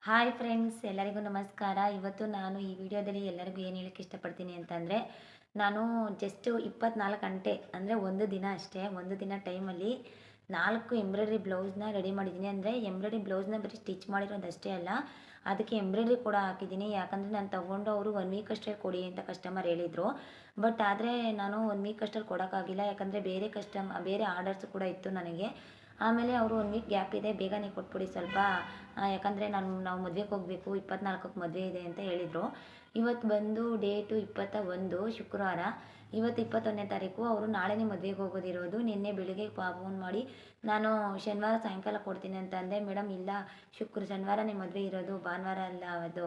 Hi friends, ಎಲ್ಲರಿಗೂ ನಮಸ್ಕಾರ. ಇವತ್ತು ನಾನು ಈ ವಿಡಿಯೋದಲ್ಲಿ ಎಲ್ಲರಿಗೂ ಏನು ಹೇಳಕ್ಕೆ ಇಷ್ಟಪಡ್ತೀನಿ ಅಂತಂದರೆ, ನಾನು ಜಸ್ಟ್ 24 ಗಂಟೆ ಅಂದರೆ ಒಂದು ದಿನ ಅಷ್ಟೇ, ಒಂದು ದಿನ ಟೈಮಲ್ಲಿ 4 ಎಂಬ್ರಾಯ್ಡ್ರಿ ಬ್ಲೌಸ್ನ ರೆಡಿ ಮಾಡಿದ್ದೀನಿ. ಅಂದರೆ ಎಂಬ್ರಾಯ್ಡ್ರಿ ಬ್ಲೌಸ್ನ ಬರೀ ಸ್ಟಿಚ್ ಮಾಡಿರೋದಷ್ಟೇ ಅಲ್ಲ, ಅದಕ್ಕೆ ಎಂಬ್ರಾಯ್ಡ್ರಿ ಕೂಡ ಹಾಕಿದ್ದೀನಿ. ಯಾಕಂದರೆ ನಾನು ತೊಗೊಂಡು ಅವರು 1 ವೀಕ್ ಅಷ್ಟೇ ಕೊಡಿ ಅಂತ ಕಸ್ಟಮರ್ ಹೇಳಿದರು. ಬಟ್ ಆದರೆ ನಾನು 1 ವೀಕ್ ಅಷ್ಟಲ್ಲಿ ಕೊಡೋಕ್ಕಾಗಿಲ್ಲ, ಯಾಕಂದರೆ ಬೇರೆ ಆರ್ಡರ್ಸ್ ಕೂಡ ಇತ್ತು ನನಗೆ. ಆಮೇಲೆ ಅವರು 1 ವೀಕ್ ಗ್ಯಾಪ್ ಇದೆ, ಬೇಗನೆ ಕೊಟ್ಬಿಡಿ ಸ್ವಲ್ಪ, ಯಾಕಂದರೆ ನಾವು ಮದುವೆಗೆ ಹೋಗಬೇಕು, 24ಕ್ಕೆ ಮದುವೆ ಇದೆ ಅಂತ ಹೇಳಿದರು. ಇವತ್ತು ಬಂದು ಡೇಟು 21 ಶುಕ್ರವಾರ. ಇವತ್ತು 21ನೇ ತಾರೀಕು. ಅವರು ನಾಳೆನೇ ಮದುವೆಗೆ ಹೋಗೋದಿರೋದು. ನಿನ್ನೆ ಬೆಳಿಗ್ಗೆ ಫೋನ್ ಮಾಡಿ ನಾನು ಶನಿವಾರ ಸಾಯಂಕಾಲ ಕೊಡ್ತೀನಿ ಅಂತ ಅಂದೆ. ಮೇಡಮ್ ಇಲ್ಲ, ಶನಿವಾರನೇ ಮದುವೆ ಇರೋದು, ಭಾನುವಾರ ಅಲ್ಲ, ಅದು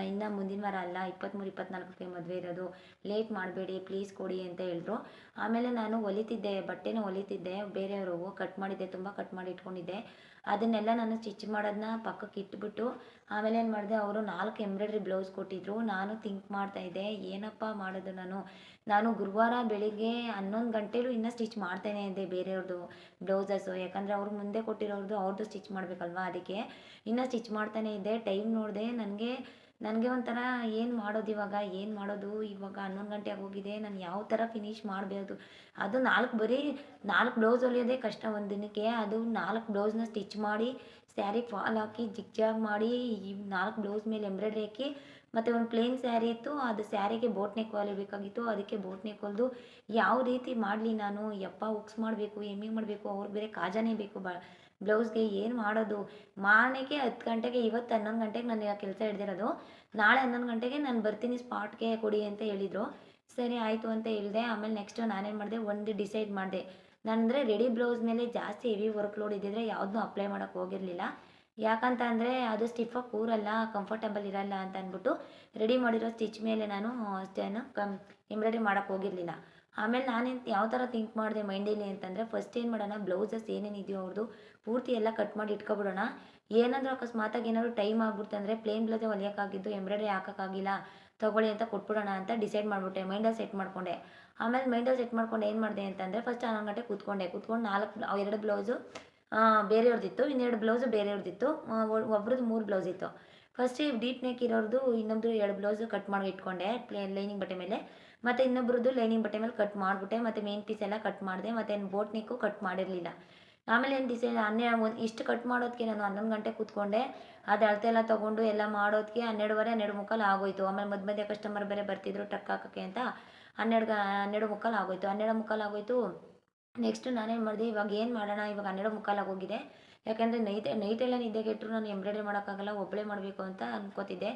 ಇನ್ನು ಮುಂದಿನ ವಾರ ಅಲ್ಲ, 23, 24ಕ್ಕೆ ಮದುವೆ ಇರೋದು, ಲೇಟ್ ಮಾಡಬೇಡಿ ಪ್ಲೀಸ್ ಕೊಡಿ ಅಂತ ಹೇಳಿದ್ರು. ಆಮೇಲೆ ನಾನು ಬಟ್ಟೆನೂ ಹೊಲಿತಿದ್ದೆ, ಬೇರೆಯವ್ರಿಗೂ ಕಟ್ ಮಾಡಿದ್ದೆ, ತುಂಬ ಕಟ್ ಮಾಡಿ ಇಟ್ಕೊಂಡಿದ್ದೆ. ಅದನ್ನೆಲ್ಲ ನಾನು ಸ್ಟಿಚ್ ಮಾಡೋದನ್ನ ಪಕ್ಕಕ್ಕೆ ಇಟ್ಬಿಟ್ಟು ಆಮೇಲೆ ಏನು ಮಾಡಿದೆ, ಅವರು 4 ಎಂಬ್ರಾಯ್ಡ್ರಿ ಬ್ಲೌಸ್ ಕೊಟ್ಟಿದ್ದರು. ನಾನು ಥಿಂಕ್ ಮಾಡ್ತಾಯಿದ್ದೆ ಏನಪ್ಪ ಮಾಡೋದು ನಾನು ಗುರುವಾರ ಬೆಳಿಗ್ಗೆ 11 ಗಂಟೆಲೂ ಇನ್ನೂ ಸ್ಟಿಚ್ ಮಾಡ್ತಾನೇ ಇದ್ದೆ ಬೇರೆಯವ್ರದ್ದು ಬ್ಲೌಸಸ್ಸು. ಯಾಕಂದರೆ ಅವ್ರು ಮುಂದೆ ಅವ್ರದ್ದು ಸ್ಟಿಚ್ ಮಾಡಬೇಕಲ್ವ, ಅದಕ್ಕೆ ಇನ್ನೂ ಸ್ಟಿಚ್ ಮಾಡ್ತಾನೇ ಇದ್ದೆ. ಟೈಮ್ ನೋಡಿದೆ, ನನಗೆ ಒಂಥರ ಏನು ಮಾಡೋದು ಇವಾಗ 11 ಗಂಟೆ ಆಗೋಗಿದೆ. ನಾನು ಯಾವ ಥರ ಫಿನಿಷ್ ಮಾಡಬಹುದು? ಅದು ಬರೀ 4 ಬ್ಲೌಸ್ ಹೊಲಿಯೋದೇ ಕಷ್ಟ ಒಂದು ದಿನಕ್ಕೆ. ಅದು 4 ಬ್ಲೌಸ್ನ ಸ್ಟಿಚ್ ಮಾಡಿ ಸ್ಯಾರಿಗೆ ಫಾಲ್ ಹಾಕಿ ಜಿಗ್ಜಾಗ್ ಮಾಡಿ ಈ 4 ಬ್ಲೌಸ್ ಮೇಲೆ ಎಂಬ್ರಾಯ್ಡ್ರಿ ಹಾಕಿ, ಮತ್ತು ಒಂದು ಪ್ಲೇನ್ ಸ್ಯಾರಿ ಇತ್ತು, ಅದು ಸ್ಯಾರಿಗೆ ಬೋಟ್ ನೆಕ್ ಹೊಲಿಬೇಕಾಗಿತ್ತು. ಅದಕ್ಕೆ ಬೋಟ್ ನೆಕ್ ಹೊಲಿದು ಯಾವ ರೀತಿ ಮಾಡಲಿ ನಾನು? ಯಪ್ಪ, ಉಕ್ಸ್ ಮಾಡಬೇಕು, ಹೆಮ್ಮಿಂಗ್ ಮಾಡಬೇಕು, ಅವ್ರಿಗೆ ಬೇರೆ ಕಾಜಾನೇ ಬೇಕು ಬ್ಲೌಸ್ಗೆ. ಏನು ಮಾಡೋದು? ಮಾರ್ನಿಂಗೆ 10 ಗಂಟೆಗೆ, ಇವತ್ತು 11 ಗಂಟೆಗೆ ನಾನು ಕೆಲಸ ಹಿಡ್ದಿರೋದು. ನಾಳೆ 11 ಗಂಟೆಗೆ ನಾನು ಬರ್ತೀನಿ ಸ್ಪಾಟ್ಗೆ ಕೊಡಿ ಅಂತ ಹೇಳಿದರು. ಸರಿ ಆಯಿತು ಅಂತ ಹೇಳಿದೆ. ಆಮೇಲೆ ನೆಕ್ಸ್ಟು ನಾನೇನು ಮಾಡಿದೆ, ಒಂದು ಡಿಸೈಡ್ ಮಾಡಿದೆ. ನಾನಂದರೆ ರೆಡಿ ಬ್ಲೌಸ್ ಮೇಲೆ ಜಾಸ್ತಿ ಹೆವಿ ವರ್ಕ್ ಲೋಡ್ ಇದ್ದಿದ್ರೆ ಯಾವುದನ್ನೂ ಅಪ್ಲೈ ಮಾಡೋಕ್ಕೆ ಹೋಗಿರಲಿಲ್ಲ. ಯಾಕಂತ ಅಂದರೆ ಅದು ಸ್ಟಿಫಾಗಿ ಕೂರಲ್ಲ, ಕಂಫರ್ಟಬಲ್ ಇರಲ್ಲ ಅಂತ ಅಂದ್ಬಿಟ್ಟು ರೆಡಿ ಮಾಡಿರೋ ಸ್ಟಿಚ್ ಮೇಲೆ ನಾನು ಎಂಬ್ರಾಯ್ಡ್ರಿ ಮಾಡೋಕ್ಕೆ ಹೋಗಿರಲಿಲ್ಲ. ಆಮೇಲೆ ನಾನೇನು ಯಾವ ಥರ ಥಿಂಕ್ ಮಾಡಿದೆ ಮೈಂಡಲ್ಲಿ ಅಂತಂದರೆ, ಫಸ್ಟ್ ಏನು ಮಾಡೋಣ, ಬ್ಲೌಸಸ್ ಏನೇನಿದೆಯೋ ಅವ್ರದ್ದು ಪೂರ್ತಿ ಎಲ್ಲ ಕಟ್ ಮಾಡಿ ಇಟ್ಕೊಬಿಡೋಣ. ಏನಾದರೂ ಅಕಸ್ಮಾತಾಗಿ ಏನಾದರೂ ಟೈಮ್ ಆಗ್ಬಿಡ್ತಂದರೆ ಪ್ಲೇನ್ ಬ್ಲೌಸೇ ಹೊಲಿಯೋಕ್ಕಾಗಿದ್ದು, ಎಂಬ್ರಾಯ್ಡ್ರಿ ಹಾಕೋಕ್ಕಾಗಿಲ್ಲ, ತೊಗೊಳ್ಳಿ ಅಂತ ಕೊಟ್ಬಿಡೋಣ ಅಂತ ಡಿಸೈಡ್ ಮಾಡಿಬಿಟ್ಟೆ, ಮೈಂಡಲ್ಲಿ ಸೆಟ್ ಮಾಡಿಕೊಂಡೆ. ಆಮೇಲೆ ಮೈಂಡಲ್ಲಿ ಸೆಟ್ ಮಾಡ್ಕೊಂಡು ಏನು ಮಾಡಿದೆ ಅಂತಂದರೆ, ಫಸ್ಟ್ 11 ಗಂಟೆಗೆ ಕೂತ್ಕೊಂಡು 2 ಬ್ಲೌಸು ಬೇರೆಯವ್ರದ್ದಿತ್ತು, ಇನ್ನೆರಡು ಬ್ಲೌಸು ಬೇರೆಯವ್ರದ್ದಿತ್ತು, ಒಬ್ರದ್ದು 3 ಬ್ಲೌಸ್ ಇತ್ತು. ಫಸ್ಟೇ ಡೀಪ್ ನೆಕ್ ಇರೋರ್ದು ಇನ್ನೊಂದು 2 ಬ್ಲೌಸು ಕಟ್ ಮಾಡಿ ಇಟ್ಕೊಂಡೆ ಲೈನಿಂಗ್ ಬಟ್ಟೆ ಮೇಲೆ, ಮತ್ತು ಇನ್ನೊಬ್ರದ್ದು ಲೈನಿಂಗ್ ಬಟ್ಟೆ ಮೇಲೆ ಕಟ್ ಮಾಡಿಬಿಟ್ಟೆ, ಮತ್ತು ಮೇನ್ ಪೀಸ್ ಎಲ್ಲ ಕಟ್ ಮಾಡಿದೆ, ಮತ್ತು ಬೋಟ್ ನೆಕ್ಕು ಕಟ್ ಮಾಡಿರಲಿಲ್ಲ. ಆಮೇಲೆ ಏನು ಡಿಸೈಡ್ ಇಷ್ಟು ಕಟ್ ಮಾಡೋದಕ್ಕೆ ನಾನು 11 ಗಂಟೆಗೆ ಕೂತ್ಕೊಂಡೆ. ಅದು ಅಳತೆ ಎಲ್ಲ ತೊಗೊಂಡು ಎಲ್ಲ ಮಾಡೋದಕ್ಕೆ 12:30, 12:45 ಆಗೋಯಿತು. ಆಮೇಲೆ ಮಧ್ಯೆ ಕಸ್ಟಮರ್ ಬೇರೆ ಬರ್ತಿದ್ರು ಟಕ್ ಹಾಕೋಕ್ಕೆ ಅಂತ 12:45 ಆಗೋಯಿತು. 12:45 ಆಗೋಯಿತು. ನೆಕ್ಸ್ಟು ನಾನೇನು ಮಾಡಿದೆ, ಇವಾಗ ಏನು ಮಾಡೋಣ, ಇವಾಗ 12:45 ಆಗೋಗಿದೆ. ಯಾಕೆಂದರೆ ನೈಟೆಲ್ಲ ನಿದ್ದೆಗೆಟ್ಟರು ನಾನು ಎಂಬ್ರಾಯ್ಡ್ರಿ ಮಾಡೋಕ್ಕಾಗಲ್ಲ, ಒಬ್ಬಳೇ ಮಾಡಬೇಕು ಅಂತ ಅನ್ಕೋತಿದ್ದೆ.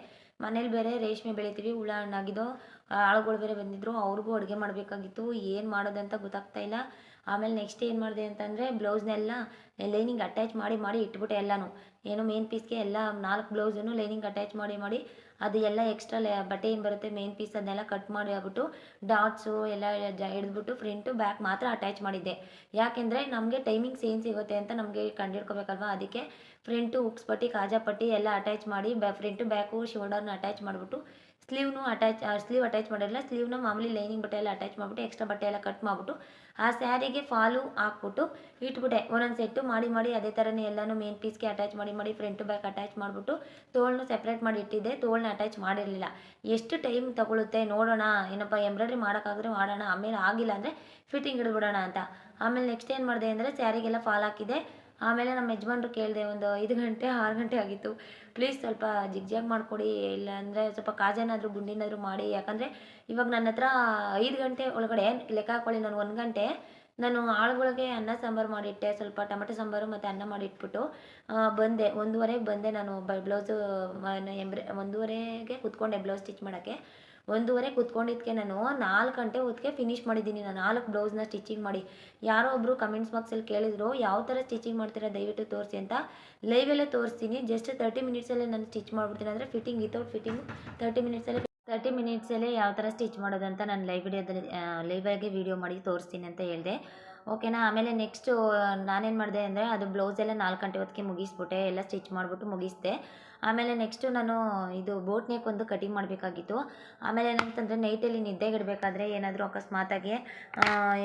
ಮನೇಲಿ ಬೇರೆ ರೇಷ್ಮೆ ಬೆಳಿತೀವಿ, ಹುಳ ಹಣ್ಣಾಗಿದ್ದು, ಆಳುಗಳು ಬೇರೆ ಬಂದಿದ್ದರು, ಅವ್ರಿಗೂ ಅಡುಗೆ ಮಾಡಬೇಕಾಗಿತ್ತು. ಏನು ಮಾಡೋದಂತ ಗೊತ್ತಾಗ್ತಾಯಿಲ್ಲ. ಆಮೇಲೆ ನೆಕ್ಸ್ಟ್ ಏನು ಮಾಡಿದೆ ಅಂತಂದರೆ, ಬ್ಲೌಸ್ನೆಲ್ಲ ಲೈನಿಂಗ್ ಅಟ್ಯಾಚ್ ಮಾಡಿ ಇಟ್ಬಿಟ್ಟೆ ಎಲ್ಲನೂ. ಏನು ಮೇನ್ ಪೀಸ್ಗೆ ಎಲ್ಲ 4 ಬ್ಲೌಸನ್ನು ಲೈನಿಂಗ್ ಅಟ್ಯಾಚ್ ಮಾಡಿ ಅದು ಎಲ್ಲ ಎಕ್ಸ್ಟ್ರಾ ಬಟ್ಟೆ ಏನು ಬರುತ್ತೆ ಮೇನ್ ಪೀಸ್, ಅದನ್ನೆಲ್ಲ ಕಟ್ ಮಾಡಿ ಆಗ್ಬಿಟ್ಟು ಡಾಟ್ಸು ಎಲ್ಲ ಹಿಡಿದ್ಬಿಟ್ಟು ಫ್ರಂಟು ಬ್ಯಾಕ್ ಮಾತ್ರ ಅಟ್ಯಾಚ್ ಮಾಡಿದ್ದೆ. ಯಾಕೆಂದರೆ ನಮಗೆ ಟೈಮಿಂಗ್ಸ್ ಏನು ಸಿಗುತ್ತೆ ಅಂತ ನಮಗೆ ಕಂಡುಹಿಡ್ಕೋಬೇಕಲ್ವ, ಅದಕ್ಕೆ ಫ್ರಂಟು ಉಕ್ಸ್ ಪಟ್ಟಿ, ಕಾಜಾ ಪಟ್ಟಿ ಎಲ್ಲ ಅಟ್ಯಾಚ್ ಮಾಡಿ ಫ್ರಂಟು ಬ್ಯಾಕು ಶೋಲ್ಡರ್ನ ಅಟ್ಯಾಚ್ ಮಾಡಿಬಿಟ್ಟು ಸ್ಲೀವ್ ಅಟ್ಯಾಚ್ ಮಾಡಿರಲಿಲ್ಲ, ಸ್ಲೀವ್ನ ಮಾಮೂಲಿ ಲೈನಿಂಗ್ ಬಟ್ಟೆ ಎಲ್ಲ ಅಟ್ಯಾಚ್ ಮಾಡಿಬಿಟ್ಟು ಎಕ್ಸ್ಟ್ರಾ ಬಟ್ಟೆ ಎಲ್ಲ ಕಟ್ ಮಾಡಿಬಿಟ್ಟು ಆ ಸ್ಯಾರಿಗೆ ಫಾಲು ಹಾಕ್ಬಿಟ್ಟು ಇಟ್ಬಿಟ್ಟೆ. ಒಂದೊಂದು ಸೆಟ್ಟು ಮಾಡಿ ಅದೇ ಥರನೇ ಎಲ್ಲನೂ ಮೇನ್ ಪೀಸ್ಗೆ ಅಟ್ಯಾಚ್ ಮಾಡಿ ಫ್ರಂಟು ಬ್ಯಾಕ್ ಅಟ್ಯಾಚ್ ಮಾಡಿಬಿಟ್ಟು ತೋಳನ್ನು ಸೆಪ್ರೇಟ್ ಮಾಡಿ ಇಟ್ಟಿದ್ದೆ. ತೋಳನ್ನ ಅಟ್ಯಾಚ್ ಮಾಡಿರಲಿಲ್ಲ. ಎಷ್ಟು ಟೈಮ್ ತಗೊಳುತ್ತೆ ನೋಡೋಣ, ಏನಪ್ಪ ಎಂಬ್ರಾಯ್ಡ್ರಿ ಮಾಡೋಕ್ಕಾದ್ರೆ ಮಾಡೋಣ, ಆಮೇಲೆ ಆಗಿಲ್ಲ ಅಂದರೆ ಫಿಟ್ಟಿಂಗ್ ಹಿಡಿದ್ಬಿಡೋಣ ಅಂತ. ಆಮೇಲೆ ನೆಕ್ಸ್ಟ್ ಏನು ಮಾಡಿದೆ ಅಂದರೆ, ಸ್ಯಾರಿಗೆಲ್ಲ ಫಾಲ್ ಹಾಕಿದೆ. ಆಮೇಲೆ ನಮ್ಮ ಯಜಮಾನ್ರು ಕೇಳಿದೆ, ಒಂದು 5 ಗಂಟೆ 6 ಗಂಟೆ ಆಗಿತ್ತು, ಪ್ಲೀಸ್ ಸ್ವಲ್ಪ ಜಿಗ್ಜಾಗ್ ಮಾಡಿಕೊಡಿ, ಇಲ್ಲ ಅಂದರೆ ಸ್ವಲ್ಪ ಕಾಜೇನಾದರೂ ಗುಂಡಿನಾದರೂ ಮಾಡಿ. ಯಾಕಂದರೆ ಇವಾಗ ನನ್ನ ಹತ್ರ 5 ಗಂಟೆ ಒಳಗಡೆ ಲೆಕ್ಕ ಹಾಕ್ಕೊಳ್ಳಿ, ನಾನು 1 ಗಂಟೆ ನಾನು ಆಳುಗಳಿಗೆ ಅನ್ನ ಸಾಂಬಾರು ಮಾಡಿಟ್ಟೆ, ಸ್ವಲ್ಪ ಟೊಮೆಟೊ ಸಾಂಬಾರು ಮತ್ತು ಅನ್ನ ಮಾಡಿಟ್ಬಿಟ್ಟು ಬಂದೆ. 1:30ಗೆ ಬಂದೆ ನಾನು. ಬ್ಲೌಸು 1:30ಗೆ ಕೂತ್ಕೊಂಡೆ ಬ್ಲೌಸ್ ಸ್ಟಿಚ್ ಮಾಡೋಕ್ಕೆ. 1:30 ಕೂತ್ಕೊಂಡಿದ್ದಕ್ಕೆ ನಾನು 4 ಗಂಟೆ ಹೊತ್ತಿಗೆ ಫಿನಿಷ್ ಮಾಡಿದ್ದೀನಿ. ನಾನು 4 ಬ್ಲೌಸ್ನ ಸ್ಟಿಚಿಂಗ್ ಮಾಡಿ. ಯಾರೋ ಒಬ್ಬರು ಕಮೆಂಟ್ಸ್ ಬಾಕ್ಸಲ್ಲಿ ಕೇಳಿದ್ರು, ಯಾವ ಥರ ಸ್ಟಿಚಿಂಗ್ ಮಾಡ್ತೀರಾ ದಯವಿಟ್ಟು ತೋರಿಸಿ ಅಂತ. ಲೈವಲ್ಲೇ ತೋರಿಸ್ತೀನಿ, ಜಸ್ಟ್ 30 ಮಿನಿಟ್ಸಲ್ಲೇ ನಾನು ಸ್ಟಿಚ್ ಮಾಡ್ಬಿಡ್ತೀನಿ. ಅಂದರೆ ಫಿಟ್ಟಿಂಗ್ ವಿತೌಟ್ ಫಿಟ್ಟಿಂಗು 30 ಮಿನಿಟ್ಸಲ್ಲೇ ಯಾವ ಥರ ಸ್ಟಿಚ್ ಮಾಡೋದು ಅಂತ ನಾನು ಲೈವಾಗೆ ವೀಡಿಯೋ ಮಾಡಿ ತೋರಿಸ್ತೀನಿ ಅಂತ ಹೇಳಿದೆ. ಓಕೆನಾ. ಆಮೇಲೆ ನೆಕ್ಸ್ಟು ನಾನೇನು ಮಾಡಿದೆ ಅಂದರೆ, ಅದು ಬ್ಲೌಸೆಲ್ಲ 4 ಗಂಟೆ ಹೊತ್ತಿಗೆ ಮುಗಿಸ್ಬಿಟ್ಟೆ, ಎಲ್ಲ ಸ್ಟಿಚ್ ಮಾಡಿಬಿಟ್ಟು ಮುಗಿಸಿದೆ. ಆಮೇಲೆ ನೆಕ್ಸ್ಟು ನಾನು ಇದು ಬೋಟ್ ನೆಕ್ ಒಂದು ಕಟಿಂಗ್ ಮಾಡಬೇಕಾಗಿತ್ತು. ಆಮೇಲೆ ಏನಂತಂದರೆ ನೈಟಲ್ಲಿ ನಿದ್ದೆಗಿಡಬೇಕಾದ್ರೆ ಏನಾದರೂ ಅಕಸ್ಮಾತಾಗಿ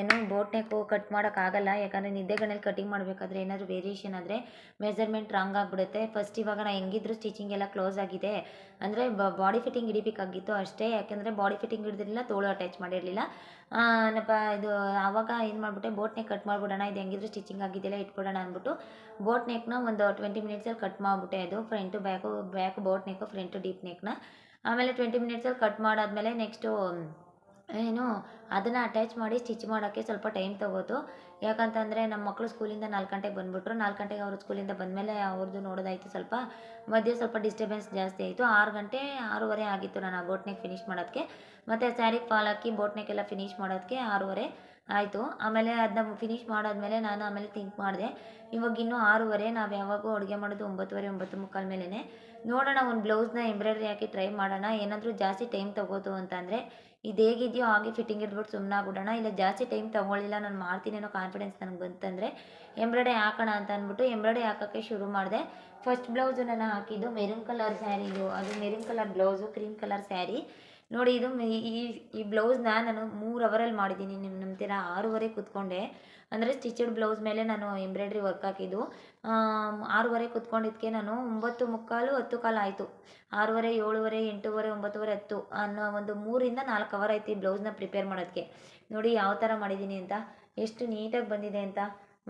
ಏನು ಬೋಟ್ ನೆಕ್ಕು ಕಟ್ ಮಾಡೋಕ್ಕಾಗಲ್ಲ. ಯಾಕಂದರೆ ನಿದ್ದೆಗಣ್ಣಲ್ಲಿ ಕಟಿಂಗ್ ಮಾಡಬೇಕಾದ್ರೆ ಏನಾದರೂ ವೇರಿಯೇಷನ್ ಆದರೆ ಮೆಜರ್ಮೆಂಟ್ ರಾಂಗ್ ಆಗಿಬಿಡುತ್ತೆ. ಫಸ್ಟ್ ಇವಾಗ ನಾನು ಹೆಂಗಿದ್ರು ಸ್ಟಿಚಿಂಗ್ ಎಲ್ಲ ಕ್ಲೋಸ್ ಆಗಿದೆ, ಅಂದರೆ ಬಾಡಿ ಫಿಟ್ಟಿಂಗ್ ಹಿಡಿಬೇಕಾಗಿತ್ತು ಅಷ್ಟೇ. ಯಾಕೆಂದರೆ ಬಾಡಿ ಫಿಟ್ಟಿಂಗ್ ಹಿಡಿದಿರಲಿಲ್ಲ, ತೋಳು ಅಟ್ಯಾಚ್ ಮಾಡಿರಲಿಲ್ಲ. ಇದು ಆವಾಗ ಏನು ಮಾಡಿಬಿಟ್ಟೆ, ಬೋಟ್ ನೆಕ್ ಕಟ್ ಮಾಡಿಬಿಡೋಣ, ಇದು ಹೆಂಗಿದ್ರು ಸ್ಟಿಚಿಂಗ್ ಆಗಿದೆಯಲ್ಲ ಇಟ್ಬಿಡೋಣ ಅಂದ್ಬಿಟ್ಟು ಬೋಟ್ ನೆಕ್ನ ಒಂದು 20 ಮಿನಿಟ್ಸಲ್ಲಿ ಕಟ್ ಮಾಡಿಬಿಟ್ಟೆ. ಅದು front back boat neck, front deep ನೆಕ್ನ. ಆಮೇಲೆ 20 ಮಿನಿಟ್ಸಲ್ಲಿ ಕಟ್ ಮಾಡಾದಮೇಲೆ ನೆಕ್ಸ್ಟು ಏನು ಅದನ್ನು ಅಟ್ಯಾಚ್ ಮಾಡಿ ಸ್ಟಿಚ್ ಮಾಡೋಕ್ಕೆ ಸ್ವಲ್ಪ ಟೈಮ್ ತೊಗೋತು. ಯಾಕಂತಂದರೆ ನಮ್ಮ ಮಕ್ಕಳು ಸ್ಕೂಲಿಂದ 4 ಗಂಟೆಗೆ ಬಂದುಬಿಟ್ರು. 4 ಗಂಟೆಗೆ ಅವರು ಸ್ಕೂಲಿಂದ ಬಂದಮೇಲೆ ಅವ್ರದ್ದು ನೋಡೋದಾಯಿತು. ಮಧ್ಯೆ ಸ್ವಲ್ಪ ಡಿಸ್ಟರ್ಬೆನ್ಸ್ ಜಾಸ್ತಿ ಆಯಿತು. 6 ಗಂಟೆ 6:30 ಆಗಿತ್ತು ನಾನು ಆ ಬೋಟ್ ನೆಕ್ ಫಿನಿಷ್ ಮಾಡೋದಕ್ಕೆ. ಮತ್ತು ಸ್ಯಾರಿಗೆ ಫಾಲ್ ಹಾಕಿ ಬೋಟ್ ನೆಕ್ ಎಲ್ಲ ಫಿನಿಷ್ ಮಾಡೋದಕ್ಕೆ 6:30 ಆಯಿತು. ಆಮೇಲೆ ಅದನ್ನ ಫಿನಿಷ್ ಮಾಡಾದಮೇಲೆ ನಾನು ಆಮೇಲೆ ಥಿಂಕ್ ಮಾಡಿದೆ, ಇವಾಗ ಇನ್ನೂ 6:30, ನಾವು ಯಾವಾಗೂ ಅಡುಗೆ ಮಾಡೋದು 9:30 9:45 ಮೇಲೇ. ನೋಡೋಣ, ಒಂದು ಬ್ಲೌಸ್ನ ಎಂಬ್ರಾಯ್ಡ್ರಿ ಹಾಕಿ ಟ್ರೈ ಮಾಡೋಣ. ಏನಾದರೂ ಜಾಸ್ತಿ ಟೈಮ್ ತೊಗೋತು ಅಂತಂದರೆ ಇದು ಹೇಗಿದೆಯೋ ಹಾಗೆ ಫಿಟ್ಟಿಂಗ್ ಇಟ್ಬಿಟ್ಟು ಸುಮ್ಮನಾಗ್ಬಿಡೋಣ. ಇಲ್ಲ ಜಾಸ್ತಿ ಟೈಮ್ ತೊಗೊಳ್ಳಿಲ್ಲ, ನಾನು ಮಾಡ್ತೀನಿ ಅನ್ನೋ ಕಾನ್ಫಿಡೆನ್ಸ್ ನನಗೆ ಬಂತಂದರೆ ಎಂಬ್ರಾಯ್ಡ್ರಿ ಹಾಕೋಣ ಅಂತ ಅಂದ್ಬಿಟ್ಟು ಎಂಬ್ರಾಯ್ಡ್ರಿ ಹಾಕೋಕ್ಕೆ ಶುರು ಮಾಡಿದೆ. ಫಸ್ಟ್ ಬ್ಲೌಸು ನಾನು ಹಾಕಿದ್ದು ಮೆರೂನ್ ಕಲರ್ ಸ್ಯಾರಿದು, ಅದು maroon colour blouse, cream colour sari. ನೋಡಿ, ಇದು ಈ ಬ್ಲೌಸ್ನ ನಾನು 3 ಅವರಲ್ಲಿ ಮಾಡಿದ್ದೀನಿ. ನಿಮ್ಮ ನಂಬ್ತೀರಾ, 6:30 ಕೂತ್ಕೊಂಡೆ. ಅಂದರೆ ಸ್ಟಿಚಡ್ ಬ್ಲೌಸ್ ಮೇಲೆ ನಾನು ಎಂಬ್ರಾಯ್ಡ್ರಿ ವರ್ಕ್ ಹಾಕಿದ್ದು 6:30 ಕೂತ್ಕೊಂಡಿದ್ದಕ್ಕೆ ನಾನು 9:45 10:15 ಆಯಿತು. 6:30 7:30 8:30 9:30 10 ಅನ್ನೋ ಒಂದು 3 ರಿಂದ 4 ಅವರ್ ಆಯ್ತು ಈ ಬ್ಲೌಸ್ನ ಪ್ರಿಪೇರ್ ಮಾಡೋದಕ್ಕೆ. ನೋಡಿ ಯಾವ ಥರ ಮಾಡಿದ್ದೀನಿ ಅಂತ, ಎಷ್ಟು ನೀಟಾಗಿ ಬಂದಿದೆ ಅಂತ.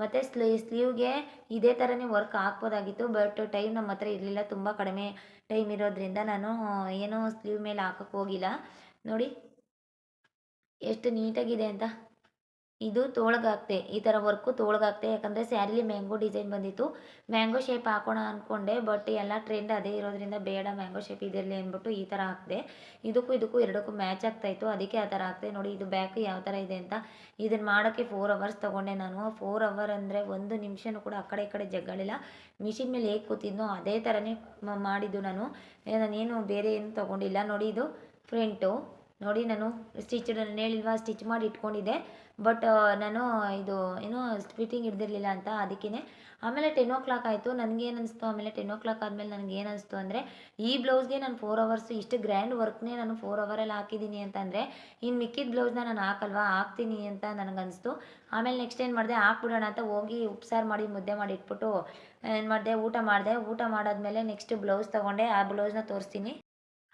ಮತ್ತು ಸ್ಲೀವ್ಗೆ ಇದೇ ಥರನೇ ವರ್ಕ್ ಹಾಕ್ಬೋದಾಗಿತ್ತು, ಬಟ್ ಟೈಮ್ ನಮ್ಮ ಹತ್ರ ಇರಲಿಲ್ಲ. ತುಂಬ ಕಡಿಮೆ ಟೈಮ್ ಇರೋದ್ರಿಂದ ನಾನು ಏನೋ ಸ್ಲೀವ್ ಮೇಲೆ ಹಾಕೋಕ್ಕೆ ಹೋಗಿಲ್ಲ. ನೋಡಿ ಎಷ್ಟು ನೀಟಾಗಿದೆ ಅಂತ. ಇದು ತೋಳ್ಗಾಕ್ತೆ, ಈ ಥರ ವರ್ಕು ತೋಳ್ಗಾಕ್ತೆ. ಯಾಕಂದರೆ ಸ್ಯಾರಿಲಿ ಮ್ಯಾಂಗೋ ಡಿಸೈನ್ ಬಂದಿತ್ತು. ಮ್ಯಾಂಗೋ ಶೇಪ್ ಹಾಕೋಣ ಅಂದ್ಕೊಂಡೆ, ಬಟ್ ಎಲ್ಲ ಟ್ರೆಂಡ್ ಅದೇ ಇರೋದ್ರಿಂದ ಬೇಡ ಮ್ಯಾಂಗೋ ಶೇಪ್ ಇದಿರಲಿ ಅಂದ್ಬಿಟ್ಟು ಈ ಥರ ಹಾಕಿದೆ. ಇದಕ್ಕೂ ಎರಡಕ್ಕೂ ಮ್ಯಾಚ್ ಆಗ್ತಾಯಿತ್ತು, ಅದಕ್ಕೆ ಆ ಥರ ಹಾಕ್ತೆ. ನೋಡಿ ಇದು ಬ್ಯಾಕ್ ಯಾವ ಥರ ಇದೆ ಅಂತ. ಇದನ್ನು ಮಾಡೋಕ್ಕೆ 4 ಅವರ್ಸ್ ತೊಗೊಂಡೆ ನಾನು. 4 ಅವರ್ ಅಂದರೆ 1 ನಿಮಿಷನೂ ಕೂಡ ಆ ಕಡೆ ಈ ಕಡೆ ಜಗ್ಗಳಿಲ್ಲ. ಮಿಷಿನ್ ಮೇಲೆ ಹೇಗೆ ಕೂತಿದ್ನೋ ಅದೇ ಥರನೇ ಮಾಡಿದ್ದು ನಾನು. ನಾನೇನು ಬೇರೆ ಏನು ತೊಗೊಂಡಿಲ್ಲ. ನೋಡಿ ಇದು ಫ್ರಂಟು. ನೋಡಿ ನಾನು ನಾನು ಹೇಳಿಲ್ವಾ ಸ್ಟಿಚ್ ಮಾಡಿ ಇಟ್ಕೊಂಡಿದ್ದೆ, ಬಟ್ ನಾನು ಇದು ಏನೋ ಫಿಟ್ಟಿಂಗ್ ಹಿಡ್ದಿರಲಿಲ್ಲ ಅಂತ, ಅದಕ್ಕೇ. ಆಮೇಲೆ 10 o'clock ಆಯಿತು. ನನಗೇನು ಅನಿಸ್ತು, ಆಮೇಲೆ 10 o'clock ಆದಮೇಲೆ ನನಗೇನು ಅನಿಸ್ತು ಅಂದರೆ, ಈ ಬ್ಲೌಸ್ಗೆ ನಾನು 4 ಅವರ್ಸು ಇಷ್ಟು ಗ್ರ್ಯಾಂಡ್ ವರ್ಕ್ನೇ ನಾನು 4 ಅವರಲ್ಲಿ ಹಾಕಿದ್ದೀನಿ ಅಂತಂದರೆ ಇನ್ನು ಮಿಕ್ಕಿದ ಬ್ಲೌಸ್ನ ನಾನು ಹಾಕ್ತೀನಿ ಅಂತ ನನಗನ್ನಿಸ್ತು. ಆಮೇಲೆ ನೆಕ್ಸ್ಟ್ ಏನು ಮಾಡಿದೆ, ಹಾಕ್ಬಿಡೋಣ ಅಂತ ಹೋಗಿ ಉಪ್ಸಾರು ಮಾಡಿ ಮುದ್ದೆ ಮಾಡಿ ಇಟ್ಬಿಟ್ಟು ಏನು ಮಾಡಿದೆ, ಊಟ ಮಾಡಾದಮೇಲೆ ನೆಕ್ಸ್ಟ್ ಬ್ಲೌಸ್ ತೊಗೊಂಡೆ. ಆ ಬ್ಲೌಸ್ನ ತೋರಿಸ್ತೀನಿ.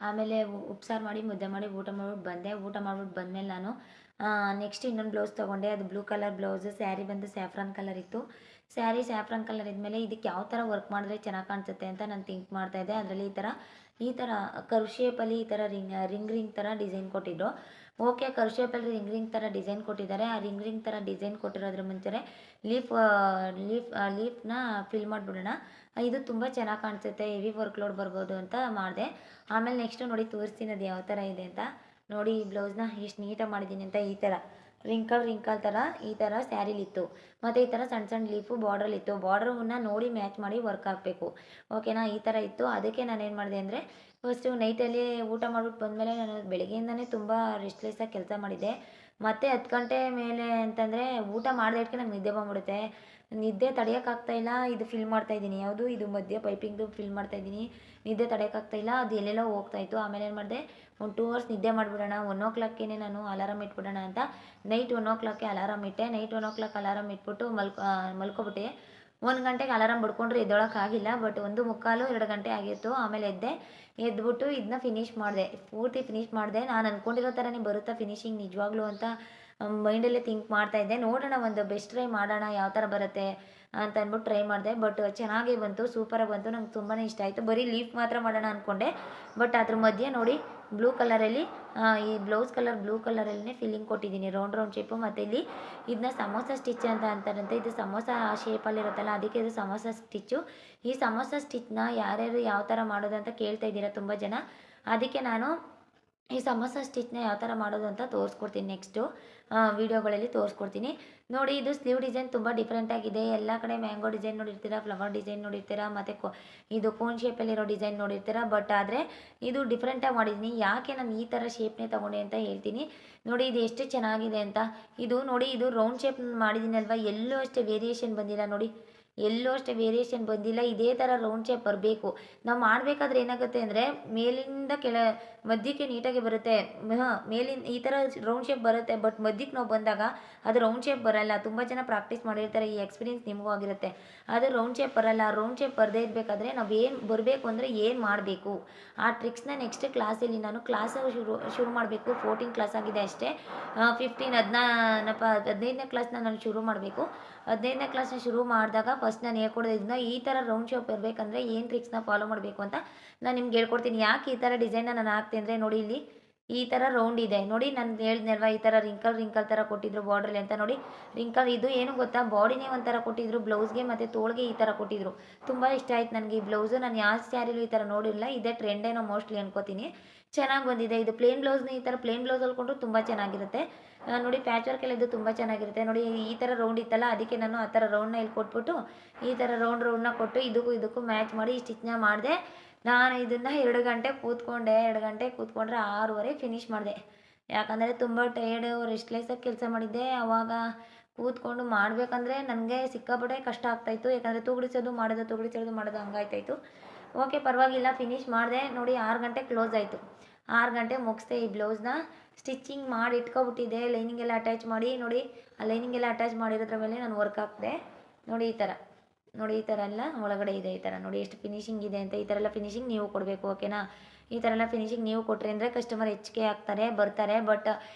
ಆಮೇಲೆ ಉಪ್ಸಾರು ಮಾಡಿ ಮುದ್ದೆ ಮಾಡಿ ಊಟ ಮಾಡ್ಬಿಟ್ಟು ಬಂದೆ. ಊಟ ಮಾಡ್ಬಿಟ್ಟು ಬಂದಮೇಲೆ ನಾನು ನೆಕ್ಸ್ಟ್ ಇನ್ನೊಂದು ಬ್ಲೌಸ್ ತೊಗೊಂಡೆ. ಅದು ಬ್ಲೂ ಕಲರ್ ಬ್ಲೌಸು. ಸ್ಯಾರಿ ಬಂದು ಸ್ಯಾಫ್ರಾನ್ ಕಲರ್ ಇತ್ತು. ಸ್ಯಾಫ್ರಾನ್ ಕಲರ್ ಇದ್ಮೇಲೆ ಇದಕ್ಕೆ ಯಾವ ಥರ ವರ್ಕ್ ಮಾಡಿದ್ರೆ ಚೆನ್ನಾಗಿ ಕಾಣಿಸುತ್ತೆ ಅಂತ ನಾನು ಥಿಂಕ್ ಮಾಡ್ತಾಯಿದ್ದೆ. ಅದರಲ್ಲಿ ಈ ಥರ ಕರ್ವ್ ಶೇಪಲ್ಲಿ ಈ ಥರ ರಿಂಗ್ ಥರ ಡಿಸೈನ್ ಕೊಟ್ಟಿದ್ರು. ಓಕೆ, ಕರ್ವ್ ಶೇಪಲ್ಲಿ ರಿಂಗ್ ಥರ ಡಿಸೈನ್ ಕೊಟ್ಟಿದ್ದಾರೆ. ಆ ರಿಂಗ್ ಥರ ಡಿಸೈನ್ ಕೊಟ್ಟಿರೋದ್ರ ಮುಂಚೆ ಲೀಫ್ನ ಫಿಲ್ ಮಾಡಿಬಿಡೋಣ. ಇದು ತುಂಬ ಚೆನ್ನಾಗಿ ಕಾಣಿಸುತ್ತೆ, ಹೆವಿ ವರ್ಕ್ ಲೋಡ್ ಬರ್ಬೋದು ಅಂತ ಮಾಡಿದೆ. ಆಮೇಲೆ ನೆಕ್ಸ್ಟು ನೋಡಿ ತೋರಿಸ್ತೀನಿ ಅದು ಯಾವ ಥರ ಇದೆ ಅಂತ. ನೋಡಿ ಈ ಬ್ಲೌಸ್ನ ಎಷ್ಟು ನೀಟಾಗಿ ಮಾಡಿದ್ದೀನಿ ಅಂತ. ಈ ಥರ ರಿಂಕಲ್ ಥರ ಈ ಥರ ಸ್ಯಾರಿಲಿತ್ತು. ಮತ್ತು ಈ ಥರ ಸಣ್ಣ ಸಣ್ಣ ಲೀಫು ಬಾರ್ಡ್ರಲ್ಲಿತ್ತು. ಬಾರ್ಡ್ರನ್ನ ನೋಡಿ ಮ್ಯಾಚ್ ಮಾಡಿ ವರ್ಕ್ ಹಾಕಬೇಕು, ಓಕೆನಾ. ಈ ಥರ ಇತ್ತು. ಅದಕ್ಕೆ ನಾನೇನು ಮಾಡಿದೆ ಅಂದರೆ, ಫಸ್ಟು ನೈಟಲ್ಲಿ ಊಟ ಮಾಡ್ಬಿಟ್ಟು ಬಂದಮೇಲೆ ನಾನು ಬೆಳಗ್ಗೆಯಿಂದನೇ ತುಂಬ ರೆಸ್ಟ್ಲೆಸ್ಸಾಗಿ ಕೆಲಸ ಮಾಡಿದ್ದೆ. ಮತ್ತು 10 ಗಂಟೆ ಮೇಲೆ ಅಂತಂದರೆ ಊಟ ಮಾಡಿದಕ್ಕೆ ನಂಗೆ ನಿದ್ದೆ ಬಂದ್ಬಿಡುತ್ತೆ. ನಿದ್ದೆ ತಡೆಯೋಕ್ಕಾಗ್ತಾಯಿಲ್ಲ. ಇದು ಫಿಲ್ ಮಾಡ್ತಾಯಿದ್ದೀನಿ, ಯಾವುದು ಇದು ಮಧ್ಯ ಪೈಪಿಂಗ್ದು ಫಿಲ್ ಮಾಡ್ತಾಯಿದ್ದೀನಿ. ನಿದ್ದೆ ತಡೆಯೋಕ್ಕಾಗ್ತಾಯಿಲ್ಲ, ಅದು ಎಲ್ಲೆಲ್ಲೋ ಹೋಗ್ತಾಯಿತ್ತು. ಆಮೇಲೆ ಏನು ಮಾಡಿದೆ, ಒಂದು 2 ಅವರ್ಸ್ ನಿದ್ದೆ ಮಾಡಿಬಿಡೋಣ, 1 o'clockಗೆ ನಾನು ಅಲಾರಾಮ್ ಇಟ್ಬಿಡೋಣ ಅಂತ ನೈಟ್ 1 o'clockಗೆ ಅಲಾರಾಮ್ ಇಟ್ಟೆ. ನೈಟ್ 1 o'clock ಅಲಾರಾಮ್ ಇಟ್ಬಿಟ್ಟು ಮಲ್ಕೊಬಿಟ್ಟೆ. 1 ಗಂಟೆಗೆ ಅಲಾರಾಮ್ ಬಡ್ಕೊಂಡ್ರೆ ಎದ್ದೊಳಕ್ಕಾಗಿಲ್ಲ, ಬಟ್ 1:45 2 ಗಂಟೆ ಆಗಿತ್ತು. ಆಮೇಲೆ ಎದ್ಬಿಟ್ಟು ಇದನ್ನ ಫಿನಿಷ್ ಮಾಡಿದೆ, ಪೂರ್ತಿ ಫಿನಿಷ್ ಮಾಡಿದೆ. ನಾನು ಅಂದ್ಕೊಂಡಿರೋ ಥರನೇ ಬರುತ್ತಾ ಫಿನಿಶಿಂಗ್ ನಿಜವಾಗ್ಲೂ ಅಂತ ಮೈಂಡಲ್ಲೇ ಥಿಂಕ್ ಮಾಡ್ತಾಯಿದ್ದೆ. ನೋಡೋಣ, ಒಂದು ಬೆಸ್ಟ್ ಟ್ರೈ ಮಾಡೋಣ ಯಾವ ಥರ ಬರುತ್ತೆ ಅಂತ ಅಂದ್ಬಿಟ್ಟು ಟ್ರೈ ಮಾಡಿದೆ. ಬಟ್ ಚೆನ್ನಾಗೇ ಬಂತು, ಸೂಪರಾಗಿ ಬಂತು. ನಂಗೆ ತುಂಬಾ ಇಷ್ಟ ಆಯಿತು. ಬರೀ ಲೀಫ್ ಮಾತ್ರ ಮಾಡೋಣ ಅಂದ್ಕೊಂಡೆ, ಬಟ್ ಅದ್ರ ಮಧ್ಯೆ ನೋಡಿ ಬ್ಲೂ ಕಲರಲ್ಲಿ ಈ ಬ್ಲೌಸ್ ಕಲರ್ ಬ್ಲೂ ಕಲರಲ್ಲೇ ಫಿಲ್ಲಿಂಗ್ ಕೊಟ್ಟಿದ್ದೀನಿ, ರೌಂಡ್ ಶೇಪು. ಮತ್ತು ಇಲ್ಲಿ ಇದನ್ನ ಸಮೋಸ ಸ್ಟಿಚ್ ಅಂತ ಅಂತಾರಂತೆ. ಇದು ಸಮೋಸ ಶೇಪಲ್ಲಿರುತ್ತಲ್ಲ, ಅದಕ್ಕೆ ಇದು ಸಮೋಸ ಸ್ಟಿಚ್ಚು. ಈ ಸಮೋಸ ಸ್ಟಿಚ್ನ ಯಾರ್ಯಾರು ಯಾವ ಥರ ಮಾಡೋದು ಅಂತ ಕೇಳ್ತಾ ಇದ್ದೀರಾ ತುಂಬ ಜನ. ಅದಕ್ಕೆ ನಾನು ಈ ಸಮೋಸ ಸ್ಟಿಚ್ನ ಯಾವ ಥರ ಮಾಡೋದು ಅಂತ ತೋರಿಸ್ಕೊಡ್ತೀನಿ. ನೆಕ್ಸ್ಟು ವೀಡಿಯೋಗಳಲ್ಲಿ ತೋರಿಸ್ಕೊಡ್ತೀನಿ. ನೋಡಿ, ಇದು ಸ್ಲೀವ್ ಡಿಸೈನ್ ತುಂಬ ಡಿಫ್ರೆಂಟಾಗಿದೆ. ಎಲ್ಲ ಕಡೆ ಮ್ಯಾಂಗೋ ಡಿಸೈನ್ ನೋಡಿರ್ತೀರ, ಫ್ಲವರ್ ಡಿಸೈನ್ ನೋಡಿರ್ತೀರ, ಮತ್ತು ಇದು ಕೋನ್ ಶೇಪಲ್ಲಿರೋ ಡಿಸೈನ್ ನೋಡಿರ್ತೀರ. ಬಟ್ ಆದರೆ ಇದು ಡಿಫ್ರೆಂಟಾಗಿ ಮಾಡಿದ್ದೀನಿ. ಯಾಕೆ ನಾನು ಈ ಥರ ಶೇಪ್ನೇ ತೊಗೊಂಡೆ ಅಂತ ಹೇಳ್ತೀನಿ. ನೋಡಿ ಇದು ಎಷ್ಟು ಚೆನ್ನಾಗಿದೆ ಅಂತ. ಇದು ನೋಡಿ, ಇದು ರೌಂಡ್ ಶೇಪ್ ಮಾಡಿದ್ದೀನಿ ಅಲ್ವಾ, ಎಲ್ಲೂ ಅಷ್ಟೇ ವೇರಿಯೇಷನ್ ಬಂದಿಲ್ಲ. ನೋಡಿ ಎಲ್ಲೂ ಅಷ್ಟೇ ವೇರಿಯೇಷನ್ ಬಂದಿಲ್ಲ. ಇದೇ ಥರ ರೌಂಡ್ ಶೇಪ್ ಬರಬೇಕು. ನಾವು ಮಾಡಬೇಕಾದ್ರೆ ಏನಾಗುತ್ತೆ ಅಂದರೆ ಮೇಲಿಂದ ಮಧ್ಯಕ್ಕೆ ನೀಟಾಗಿ ಬರುತ್ತೆ. ಮೇಲಿಂದ ಈ ಥರ ರೌಂಡ್ ಶೇಪ್ ಬರುತ್ತೆ, ಬಟ್ ಮಧ್ಯಕ್ಕೆ ನಾವು ಬಂದಾಗ ಅದು ರೌಂಡ್ ಶೇಪ್ ಬರಲ್ಲ. ತುಂಬ ಜನ ಪ್ರಾಕ್ಟೀಸ್ ಮಾಡಿರ್ತಾರೆ, ಈ ಎಕ್ಸ್ಪೀರಿಯನ್ಸ್ ನಿಮಗೂ ಆಗಿರುತ್ತೆ. ಅದು ರೌಂಡ್ ಶೇಪ್ ಬರಲ್ಲ. ರೌಂಡ್ ಶೇಪ್ ಬರದೇ ಇರಬೇಕಾದ್ರೆ ನಾವು ಏನು ಬರಬೇಕು ಅಂದರೆ ಏನು ಮಾಡಬೇಕು ಆ ಟ್ರಿಕ್ಸ್ನ ನೆಕ್ಸ್ಟ್ ಕ್ಲಾಸಲ್ಲಿ ನಾನು ಶುರು ಮಾಡಬೇಕು. 14 ಕ್ಲಾಸ್ ಆಗಿದೆ ಅಷ್ಟೇ. 15ನೇ ಕ್ಲಾಸ್ನ ನಾನು ಶುರು ಮಾಡಬೇಕು. 15ನೇ ಕ್ಲಾಸ್ನ ಶುರು ಮಾಡಿದಾಗ ಫಸ್ಟ್ ನಾನು ಹೇಳ್ಕೊಡೋದ್ರಿಂದ ಈ ಥರ ರೌಂಡ್ ಶೇಪ್ ಬರಬೇಕಂದ್ರೆ ಏನು ಟ್ರಿಕ್ಸ್ನ ಫಾಲೋ ಮಾಡಬೇಕು ಅಂತ ನಾನು ನಿಮ್ಗೆ ಹೇಳ್ಕೊಡ್ತೀನಿ. ಯಾಕೆ ಈ ಥರ ಡಿಸೈನ್ನ ನಾನು ಹಾಕ್ತೀನಿ ಅಂದರೆ ನೋಡಿ, ಇಲ್ಲಿ ಈ ಥರ ರೌಂಡ್ ಇದೆ ನೋಡಿ. ನಾನು ಹೇಳಿದ್ನಲ್ವ ಈ ಥರ ರಿಂಕಲ್ ಥರ ಕೊಟ್ಟಿದ್ರು ಬಾರ್ಡ್ರಲ್ಲಿ ಅಂತ. ನೋಡಿ ರಿಂಕಲ್ ಇದು ಏನು ಗೊತ್ತಾ, ಬಾಡಿನೇ ಒಂಥರ ಕೊಟ್ಟಿದ್ರು ಬ್ಲೌಸ್ಗೆ ಮತ್ತು ತೋಳಿಗೆ ಈ ಥರ ಕೊಟ್ಟಿದ್ರು. ತುಂಬ ಇಷ್ಟ ಆಯ್ತು ನನಗೆ ಈ ಬ್ಲೌಸು. ನಾನು ಯಾವ ಸ್ಯಾರಿಲೂ ಈ ಥರ ನೋಡಿಲ್ಲ. ಇದೇ ಟ್ರೆಂಡೇನೋ ಮೋಸ್ಟ್ಲಿ ಅನ್ಕೋತೀನಿ. ಚೆನ್ನಾಗಿ ಬಂದಿದೆ ಇದು. ಪ್ಲೇನ್ ಬ್ಲೌಸ್ನ ಈ ಥರ ಪ್ಲೇನ್ ಬ್ಲೌಸ್ ಹೊಲ್ಕೊಂಡ್ರು ತುಂಬ ಚೆನ್ನಾಗಿರುತ್ತೆ. ನೋಡಿ ಪ್ಯಾಚ್ ವರ್ಕ್ ಎಲ್ಲ ಇದು ತುಂಬ ಚೆನ್ನಾಗಿರುತ್ತೆ. ನೋಡಿ ಈ ಥರ ರೌಂಡ್ ಇತ್ತಲ್ಲ, ಅದಕ್ಕೆ ನಾನು ಆ ಥರ ರೌಂಡ್ನ ಇಲ್ಲಿ ಕೊಟ್ಬಿಟ್ಟು ಈ ಥರ ರೌಂಡ್ನ ಕೊಟ್ಟು ಇದಕ್ಕೂ ಮ್ಯಾಚ್ ಮಾಡಿ ಈ ಸ್ಟಿಚ್ನ ಮಾಡಿದೆ. ನಾನು ಇದನ್ನು 2 ಗಂಟೆ ಕೂತ್ಕೊಂಡೆ. 2 ಗಂಟೆ ಕೂತ್ಕೊಂಡ್ರೆ 6:30 ಫಿನಿಷ್ ಮಾಡಿದೆ. ಯಾಕಂದರೆ ತುಂಬ ಟಯರ್ಡು, ರೆಸ್ಟ್ಲೆಸ್ಸಾಗಿ ಕೆಲಸ ಮಾಡಿದ್ದೆ. ಆವಾಗ ಕೂತ್ಕೊಂಡು ಮಾಡಬೇಕಂದ್ರೆ ನನಗೆ ಸಿಕ್ಕಾಪಟ್ಟೆ ಕಷ್ಟ ಆಗ್ತಾಯಿತ್ತು. ಯಾಕಂದರೆ ತೂಗುಡಿಸೋದು ಮಾಡೋದು ಹಂಗಾಯ್ತಾಯಿತ್ತು. ಓಕೆ ಪರವಾಗಿಲ್ಲ, ಫಿನಿಷ್ ಮಾಡಿದೆ. ನೋಡಿ 6 ಗಂಟೆ ಕ್ಲೋಸ್ ಆಯಿತು. 6 ಗಂಟೆ ಮುಗಿಸ್ದೆ. ಈ ಬ್ಲೌಸ್ನ ಸ್ಟಿಚಿಂಗ್ ಮಾಡಿ ಇಟ್ಕೊಬಿಟ್ಟಿದ್ದೆ. ಲೈನಿಂಗ್ ಎಲ್ಲ ಅಟ್ಯಾಚ್ ಮಾಡಿ ನೋಡಿ, ಆ ಲೈನಿಂಗ್ ಎಲ್ಲ ಅಟ್ಯಾಚ್ ಮಾಡಿರೋದ್ರ ಮೇಲೆ ನಾನು ವರ್ಕ್ ಹಾಕಿದೆ. ನೋಡಿ ಈ ಥರ ಎಲ್ಲ ಒಳಗಡೆ ಇದೆ. ಈ ಥರ ನೋಡಿ ಎಷ್ಟು ಫಿನಿಶಿಂಗ್ ಇದೆ ಅಂತ. ಈ ಥರ ಎಲ್ಲ ಫಿನಿಶಿಂಗ್ ನೀವು ಕೊಡಬೇಕು, ಓಕೆನಾ? ಈ ಥರ ಎಲ್ಲ ಫಿನಿಶಿಂಗ್ ನೀವು ಕೊಟ್ಟರೆ ಅಂದರೆ ಕಸ್ಟಮರ್ ಹೆಚ್ಚಿಗೆ ಆಗ್ತಾರೆ, ಬರ್ತಾರೆ. ಬಟ್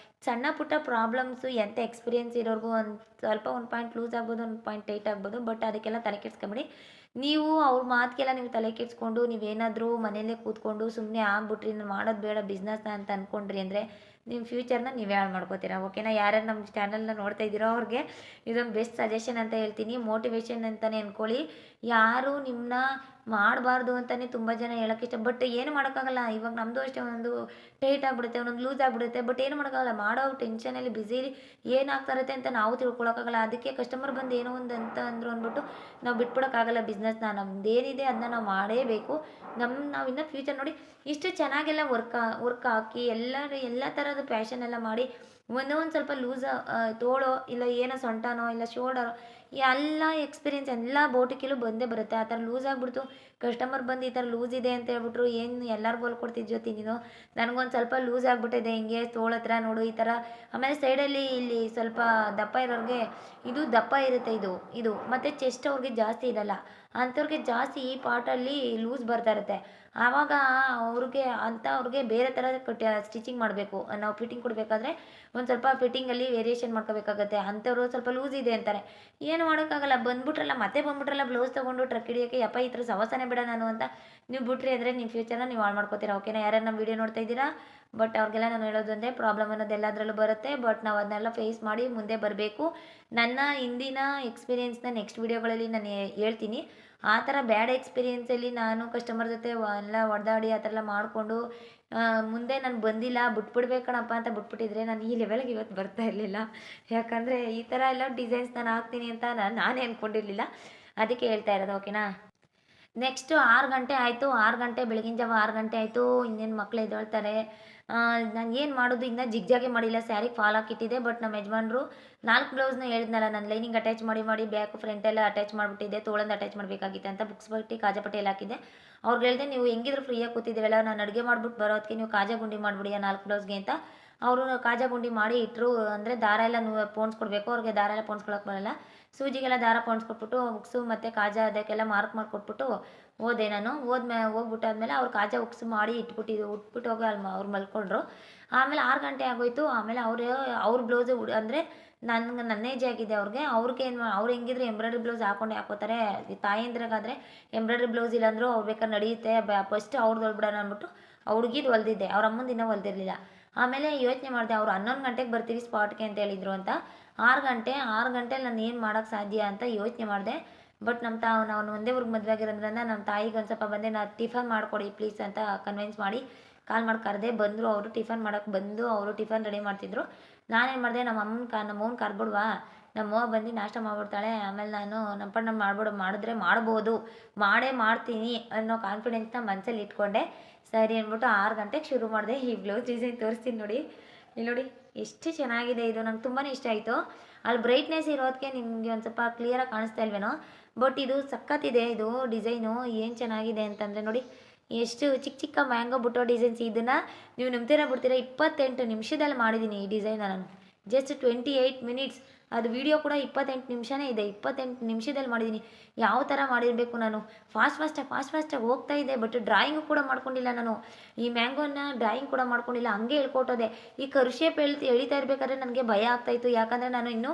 ಸಣ್ಣ ಪುಟ್ಟ ಪ್ರಾಬ್ಲಮ್ಸು ಎಂಥ ಎಕ್ಸ್ಪೀರಿಯೆನ್ಸ್ ಇರೋರ್ಗೂ ಸ್ವಲ್ಪ 1 ಪಾಯಿಂಟ್ ಲೂಸ್ ಆಗ್ಬೋದು, 1 ಪಾಯಿಂಟ್ ಟೈಟ್ ಆಗ್ಬೋದು. ಬಟ್ ಅದಕ್ಕೆಲ್ಲ ತಲೆ ಕೆಡಿಸ್ಕೊಂಬೇಡಿ. ನೀವು ಅವ್ರ ಮಾತಿಗೆಲ್ಲ ನೀವು ತಲೆ ಕೆಡಿಸ್ಕೊಂಡು ನೀವೇನಾದರೂ ಮನೆಯಲ್ಲೇ ಕೂತ್ಕೊಂಡು ಸುಮ್ಮನೆ ಆಗ್ಬಿಟ್ರಿ, ನಾನು ಮಾಡೋದು ಬೇಡ ಬಿಸ್ನೆಸ್ನ ಅಂತ ಅಂದ್ಕೊಂಡ್ರಿ ಅಂದರೆ ನಿಮ್ಮ ಫ್ಯೂಚರ್ನ ನೀವು ಹಾಳು ಮಾಡ್ಕೋತೀರಾ, ಓಕೆನಾ? ಯಾರ್ಯಾರು ನಮ್ಮ ಚಾನಲ್ನ ನೋಡ್ತಾ ಇದ್ದೀರೋ ಅವ್ರಿಗೆ ಇದೊಂದು ಬೆಸ್ಟ್ ಸಜೆಷನ್ ಅಂತ ಹೇಳ್ತೀನಿ. ಮೋಟಿವೇಶನ್ ಅಂತಲೇ ಅಂದ್ಕೊಳ್ಳಿ. ಯಾರು ನಿಮ್ಮನ್ನ ಮಾಡಬಾರ್ದು ಅಂತಲೇ ತುಂಬ ಜನ ಹೇಳೋಕ್ಕೆ ಇಷ್ಟ. ಬಟ್ ಏನು ಮಾಡೋಕ್ಕಾಗಲ್ಲ. ಇವಾಗ ನಮ್ಮದು ಅಷ್ಟೇ, ಒಂದೊಂದು ಟೈಟ್ ಆಗಿಬಿಡುತ್ತೆ, ಒಂದೊಂದು ಲೂಸ್ ಆಗಿಬಿಡುತ್ತೆ. ಬಟ್ ಏನು ಮಾಡೋಕ್ಕಾಗಲ್ಲ. ಮಾಡೋ ಟೆನ್ಷನಲ್ಲಿ ಬಿಸಿಲಿ ಏನಾಗ್ತಾರತ್ತೆ ಅಂತ ನಾವು ತಿಳ್ಕೊಳಕ್ಕಾಗಲ್ಲ. ಅದಕ್ಕೆ ಕಸ್ಟಮರ್ ಬಂದು ಏನೋ ಒಂದು ಅಂತ ಅಂದರು ಅಂದ್ಬಿಟ್ಟು ನಾವು ಬಿಟ್ಬಿಡೋಕ್ಕಾಗಲ್ಲ ಬಿಸ್ನೆಸ್ನ. ನಮ್ದೇನಿದೆ ಅದನ್ನ ನಾವು ಮಾಡೇಬೇಕು. ನಾವು ಇನ್ನೂ ಫ್ಯೂಚರ್ ನೋಡಿ ಇಷ್ಟು ಚೆನ್ನಾಗೆಲ್ಲ ವರ್ಕ್ ಹಾಕಿ ಎಲ್ಲ ಥರದ ಪ್ಯಾಷನ್ ಎಲ್ಲ ಮಾಡಿ ಒಂದು ಸ್ವಲ್ಪ ಲೂಸ್ ತೋಳೋ ಇಲ್ಲ ಏನೋ ಸೊಂಟನೋ ಇಲ್ಲ ಶೋಲ್ಡರೋ ಎಲ್ಲ ಎಕ್ಸ್ಪೀರಿಯೆನ್ಸ್ ಎಲ್ಲ ಬೋಟಿಕೆಲ್ಲೂ ಬಂದೇ ಬರುತ್ತೆ. ಆ ಥರ ಲೂಸ್ ಆಗಿಬಿಡ್ತು. ಕಸ್ಟಮರ್ ಬಂದು ಈ ಥರ ಲೂಸ್ ಇದೆ ಅಂತ ಹೇಳ್ಬಿಟ್ರು, ಏನು ಎಲ್ಲರಿಗೂ ಹೊಲ್ಕೊಡ್ತಿದ್ಯೋ ನೀನು, ನನಗೊಂದು ಸ್ವಲ್ಪ ಲೂಸ್ ಆಗಿಬಿಟ್ಟಿದೆ ಹಿಂಗೆ ತೋಳತ್ರ ನೋಡು ಈ ಥರ. ಆಮೇಲೆ ಸೈಡಲ್ಲಿ ಇಲ್ಲಿ ಸ್ವಲ್ಪ ದಪ್ಪ ಇರೋರಿಗೆ ಇದು ದಪ್ಪ ಇರುತ್ತೆ, ಇದು ಮತ್ತು ಚೆಸ್ಟ್ ಅವ್ರಿಗೆ ಜಾಸ್ತಿ ಇರಲ್ಲ. ಅಂಥವ್ರಿಗೆ ಜಾಸ್ತಿ ಈ ಪಾರ್ಟಲ್ಲಿ ಲೂಸ್ ಬರ್ತಾ ಇರುತ್ತೆ. ಆವಾಗ ಅವ್ರಿಗೆ ಬೇರೆ ಥರ ಸ್ಟಿಚಿಂಗ್ ಮಾಡಬೇಕು. ನಾವು ಫಿಟ್ಟಿಂಗ್ ಕೊಡಬೇಕಾದ್ರೆ ಒಂದು ಸ್ವಲ್ಪ ಫಿಟ್ಟಿಂಗಲ್ಲಿ ವೇರಿಯೇಷನ್ ಮಾಡ್ಕೋಬೇಕಾಗತ್ತೆ. ಅಂಥವ್ರು ಸ್ವಲ್ಪ ಲೂಸ್ ಇದೆ ಅಂತಾರೆ. ಏನು ಮಾಡೋಕ್ಕಾಗಲ್ಲ. ಬಂದ್ಬಿಟ್ರಲ್ಲ ಬ್ಲೌಸ್ ತೊಗೊಂಡು ಟ್ರಕ್ ಹಿಡಿಯೋಕ್ಕೆ, ಯಪ್ಪ ಈ ಥರ ಸವಸನೆ ಬೇಡ ನಾನು ಅಂತ ನೀವು ಬಿಟ್ರಿ ಅಂದರೆ ನಿಮ್ಮ ಫ್ಯೂಚರ್ನ ನೀವು ಹಾಳು ಮಾಡ್ಕೋತೀರಾ, ಓಕೆನಾ? ಯಾರ್ಯಾರು ನಮ್ಮ ವೀಡಿಯೋ ನೋಡ್ತಾ ಇದ್ದೀರಾ, ಬಟ್ ಅವ್ರಿಗೆಲ್ಲ ನಾನು ಹೇಳೋದು ಅಂದರೆ ಪ್ರಾಬ್ಲಮ್ ಅನ್ನೋದು ಎಲ್ಲದರಲ್ಲೂ ಬರುತ್ತೆ. ಬಟ್ ನಾವು ಅದನ್ನೆಲ್ಲ ಫೇಸ್ ಮಾಡಿ ಮುಂದೆ ಬರಬೇಕು. ನನ್ನ ಹಿಂದಿನ ಎಕ್ಸ್ಪೀರಿಯೆನ್ಸ್ನ ನೆಕ್ಸ್ಟ್ ವೀಡಿಯೋಗಳಲ್ಲಿ ನಾನು ಹೇಳ್ತೀನಿ. ಆ ಥರ ಬ್ಯಾಡ್ ಎಕ್ಸ್ಪೀರಿಯೆನ್ಸಲ್ಲಿ ನಾನು ಕಸ್ಟಮರ್ ಜೊತೆ ಎಲ್ಲ ಹೊಡೆದಾಡಿ ಆ ಥರ ಎಲ್ಲ ಮಾಡಿಕೊಂಡು ಮುಂದೆ ನಾನು ಬಂದಿಲ್ಲ, ಬಿಟ್ಬಿಡ್ಬೇಕಣಪ್ಪ ಅಂತ ಬಿಟ್ಬಿಟ್ಟಿದ್ರೆ ನಾನು ಈ ಲೆವೆಲ್ಗೆ ಇವತ್ತು ಬರ್ತಾ ಇರಲಿಲ್ಲ. ಯಾಕಂದರೆ ಈ ಥರ ಎಲ್ಲ ಡಿಸೈನ್ಸ್ ನಾನು ಹಾಕ್ತೀನಿ ಅಂತ ನಾನೇ ಅಂದ್ಕೊಂಡಿರಲಿಲ್ಲ. ಅದಕ್ಕೆ ಹೇಳ್ತಾ ಇರೋದು, ಓಕೆನಾ? ನೆಕ್ಸ್ಟು 6 ಗಂಟೆ ಆಯಿತು. 6 ಗಂಟೆ ಬೆಳಗಿನ ಜಾವ 6 ಗಂಟೆ ಆಯಿತು. ಇನ್ನೇನು ಮಕ್ಳು ಎದ್ದೇಳ್ತಾರೆ. ನಾನು ಏನು ಮಾಡೋದು, ಇನ್ನೂ ಜಿಗ್ಜಾಗೆ ಮಾಡಿಲ್ಲ. ಸ್ಯಾರಿಗೆ ಫಾಲ್ ಹಾಕಿಟ್ಟಿದ್ದೆ. ಬಟ್ ನಮ್ಮ ಯಜಮಾನ್ರು 4 ಬ್ಲೌಸ್ನ ಹೇಳಿದ್ನಲ್ಲ ನಾನು, ಲೈನಿಂಗ್ ಅಟ್ಯಾಚ್ ಮಾಡಿ ಬ್ಯಾಕ್ ಫ್ರಂಟೆಲ್ಲ ಅಟ್ಯಾಚ್ ಮಾಡಿಬಿಟ್ಟಿದ್ದೆ. ತೋಳಂದು ಅಟ್ಯಾಚ್ ಮಾಡಬೇಕಾಗಿತ್ತು ಅಂತ ಬುಕ್ಸ್ ಬಟ್ಟಿ ಕಾಜಾಪಟ್ಟಿ ಎಲ್ಲ ಹಾಕಿದ್ದೆ. ಅವ್ರಿಗೆ ಹೇಳಿದೆ, ನೀವು ಹೆಂಗಿದ್ರು ಫ್ರೀಯಾಗಿ ಕೂತಿದ್ದೀರಲ್ಲ, ನಾನು ಅಡುಗೆ ಮಾಡ್ಬಿಟ್ಟು ಬರೋದಕ್ಕೆ ನೀವು ಕಾಜಾ ಗುಂಡಿ ಮಾಡಿಬಿಡಿ ಆ 4 ಬ್ಲೌಸ್ಗೆ ಅಂತ. ಅವರು ಕಾಜಾ ಗುಂಡಿ ಮಾಡಿ ಇಟ್ಟರು. ಅಂದರೆ ದಾರ ಎಲ್ಲ ಪೋಣಿಸ್ಕೊಡ್ಬೇಕು. ಅವ್ರಿಗೆ ದಾರ ಎಲ್ಲ ಪೋಣಿಸ್ಕೊಳಕ್ಕೆ ಬರೋಲ್ಲ. ಸೂಜಿಗೆಲ್ಲ ದಾರ ಪೋಣಿಸ್ಕೊಟ್ಬಿಟ್ಟು ಉಕ್ಸು ಮತ್ತು ಕಾಜಾ ಅದಕ್ಕೆಲ್ಲ ಮಾರ್ಕ್ ಮಾಡಿಕೊಟ್ಬಿಟ್ಟು ಹೋದೆ ನಾನು. ಹೋಗ್ಬಿಟ್ಟಾದ್ಮೇಲೆ ಅವ್ರು ಕಾಜಾ ಉಕ್ಸು ಮಾಡಿ ಉಟ್ಬಿಟ್ಟು ಹೋಗಿ ಅವ್ರು ಮಲ್ಕೊಂಡ್ರು. ಆಮೇಲೆ 6 ಗಂಟೆ ಆಗೋಯ್ತು. ಆಮೇಲೆ ಅವ್ರ ಬ್ಲೌಸು ಅಂದರೆ ನನ್ನ ಏಜ್ ಆಗಿದೆ ಅವ್ರಿಗೆ. ಅವ್ರು ಹೆಂಗಿದ್ರು ಎಂಬ್ರಾಯ್ಡ್ರಿ ಬ್ಲೌಸ್ ಹಾಕೋತಾರೆ. ತಾಯಂದ್ರಿಗಾದರೆ ಎಂಬ್ರಾಯ್ಡ್ರಿ ಬ್ಲೌಸ್ ಇಲ್ಲಾಂದ್ರೂ ಅವ್ರು ಬೇಕಾದ್ರೆ ನಡೆಯುತ್ತೆ. ಫಸ್ಟ್ ಅವ್ರದ್ದು ಹೊಲ್ಬಿಡೋಣ ಅಂದ್ಬಿಟ್ಟು ಹುಡುಗಿದು ಹೊಲ್ದಿದ್ದೆ. ಅವ್ರ ಅಮ್ಮಂದು ಇನ್ನೂ ಹೊಲ್ದಿರಲಿಲ್ಲ. ಆಮೇಲೆ ಯೋಚನೆ ಮಾಡಿದೆ, ಅವ್ರು 11 ಗಂಟೆಗೆ ಬರ್ತೀವಿ ಸ್ಪಾಟ್ಗೆ ಅಂತ ಹೇಳಿದರು ಅಂತ. 6 ಗಂಟೆಲಿ ನಾನು ಏನು ಮಾಡೋಕ್ಕೆ ಸಾಧ್ಯ ಅಂತ ಯೋಚನೆ ಮಾಡಿದೆ. ಬಟ್ ನಾವು ಒಂದೇ ಊರಿಗೆ ಮದುವೆ ಆಗಿರೋದ್ರಿಂದ ನಮ್ಮ ತಾಯಿಗೆ ಒಂದು ಸ್ವಲ್ಪ ಬಂದೆ, ನಾನು ಟಿಫನ್ ಮಾಡಿಕೊಡಿ ಪ್ಲೀಸ್ ಅಂತ ಕನ್ವಿನ್ಸ್ ಮಾಡಿ ಕಾಲ್ ಮಾಡಿ ಕರೆದೆ. ಬಂದರು ಅವರು ಟಿಫನ್ ಮಾಡೋಕ್ಕೆ. ಬಂದು ಅವರು ಟಿಫನ್ ರೆಡಿ ಮಾಡ್ತಿದ್ರು. ನಾನೇನು ಮಾಡಿದೆ, ನಮ್ಮ ಅವ್ವನ ಕರ್ಬಿಡ್ವಾ, ನಮ್ಮವ್ವ ಬಂದು ನಾಷ್ಟ ಮಾಡಿಬಿಡ್ತಾಳೆ. ಆಮೇಲೆ ನಾನು ಮಾಡಿದ್ರೆ ಮಾಡ್ಬೋದು, ಮಾಡ್ತೀನಿ ಅನ್ನೋ ಕಾನ್ಫಿಡೆನ್ಸ್ನ ಮನಸ್ಸಲ್ಲಿ ಇಟ್ಕೊಂಡೆ. ಸರಿ ಅಂದ್ಬಿಟ್ಟು 6 ಗಂಟೆಗೆ ಶುರು ಮಾಡಿದೆ. ಈ ಬ್ಲೌಸ್ ಡಿಸೈನ್ ತೋರಿಸ್ತೀನಿ ನೋಡಿ. ಇಲ್ಲಿ ನೋಡಿ ಎಷ್ಟು ಚೆನ್ನಾಗಿದೆ ಇದು. ನಂಗೆ ತುಂಬಾ ಇಷ್ಟ ಆಯಿತು. ಅಲ್ಲಿ ಬ್ರೈಟ್ನೆಸ್ ಇರೋದಕ್ಕೆ ನಿಮಗೆ ಒಂದು ಸ್ವಲ್ಪ ಕ್ಲಿಯರಾಗಿ ಕಾಣಿಸ್ತಾ ಇಲ್ವೇನೋ. ಬಟ್ ಇದು ಸಖತ್ತಿದೆ ಇದು ಡಿಸೈನು. ಏನು ಚೆನ್ನಾಗಿದೆ ಅಂತಂದರೆ ನೋಡಿ, ಎಷ್ಟು ಚಿಕ್ಕ ಚಿಕ್ಕ ಮ್ಯಾಂಗೋ ಬುಟ್ಟೋ ಡಿಸೈನ್ಸ್. ಇದನ್ನು ನೀವು ನಂಬ್ತೀರಾ ಬಿಡ್ತೀರಾ, 28 ನಿಮಿಷದಲ್ಲಿ ಮಾಡಿದ್ದೀನಿ ಈ ಡಿಸೈನ ನಾನು. Just 28 minutes. ಅದು ವಿಡಿಯೋ ಕೂಡ 28 ನಿಮಿಷನೇ ಇದೆ. 28 ನಿಮಿಷದಲ್ಲಿ ಮಾಡಿದ್ದೀನಿ. ಯಾವ ಥರ ಮಾಡಿರಬೇಕು ನಾನು, ಫಾಸ್ಟಾಗಿ ಹೋಗ್ತಾ ಇದೆ. ಬಟ್ ಡ್ರಾಯಿಂಗು ಕೂಡ ಮಾಡ್ಕೊಂಡಿಲ್ಲ ನಾನು. ಈ ಮ್ಯಾಂಗೋನ ಡ್ರಾಯಿಂಗ್ ಕೂಡ ಮಾಡ್ಕೊಂಡಿಲ್ಲ, ಹಂಗೆ ಹೇಳ್ಕೊಟ್ಟೋದೆ. ಈ ಕರು ಶೇಪ್ ಎಳಿತಾ ಇರಬೇಕಾದ್ರೆ ನನಗೆ ಭಯ ಆಗ್ತಾಯಿತ್ತು. ಯಾಕಂದರೆ ನಾನು ಇನ್ನೂ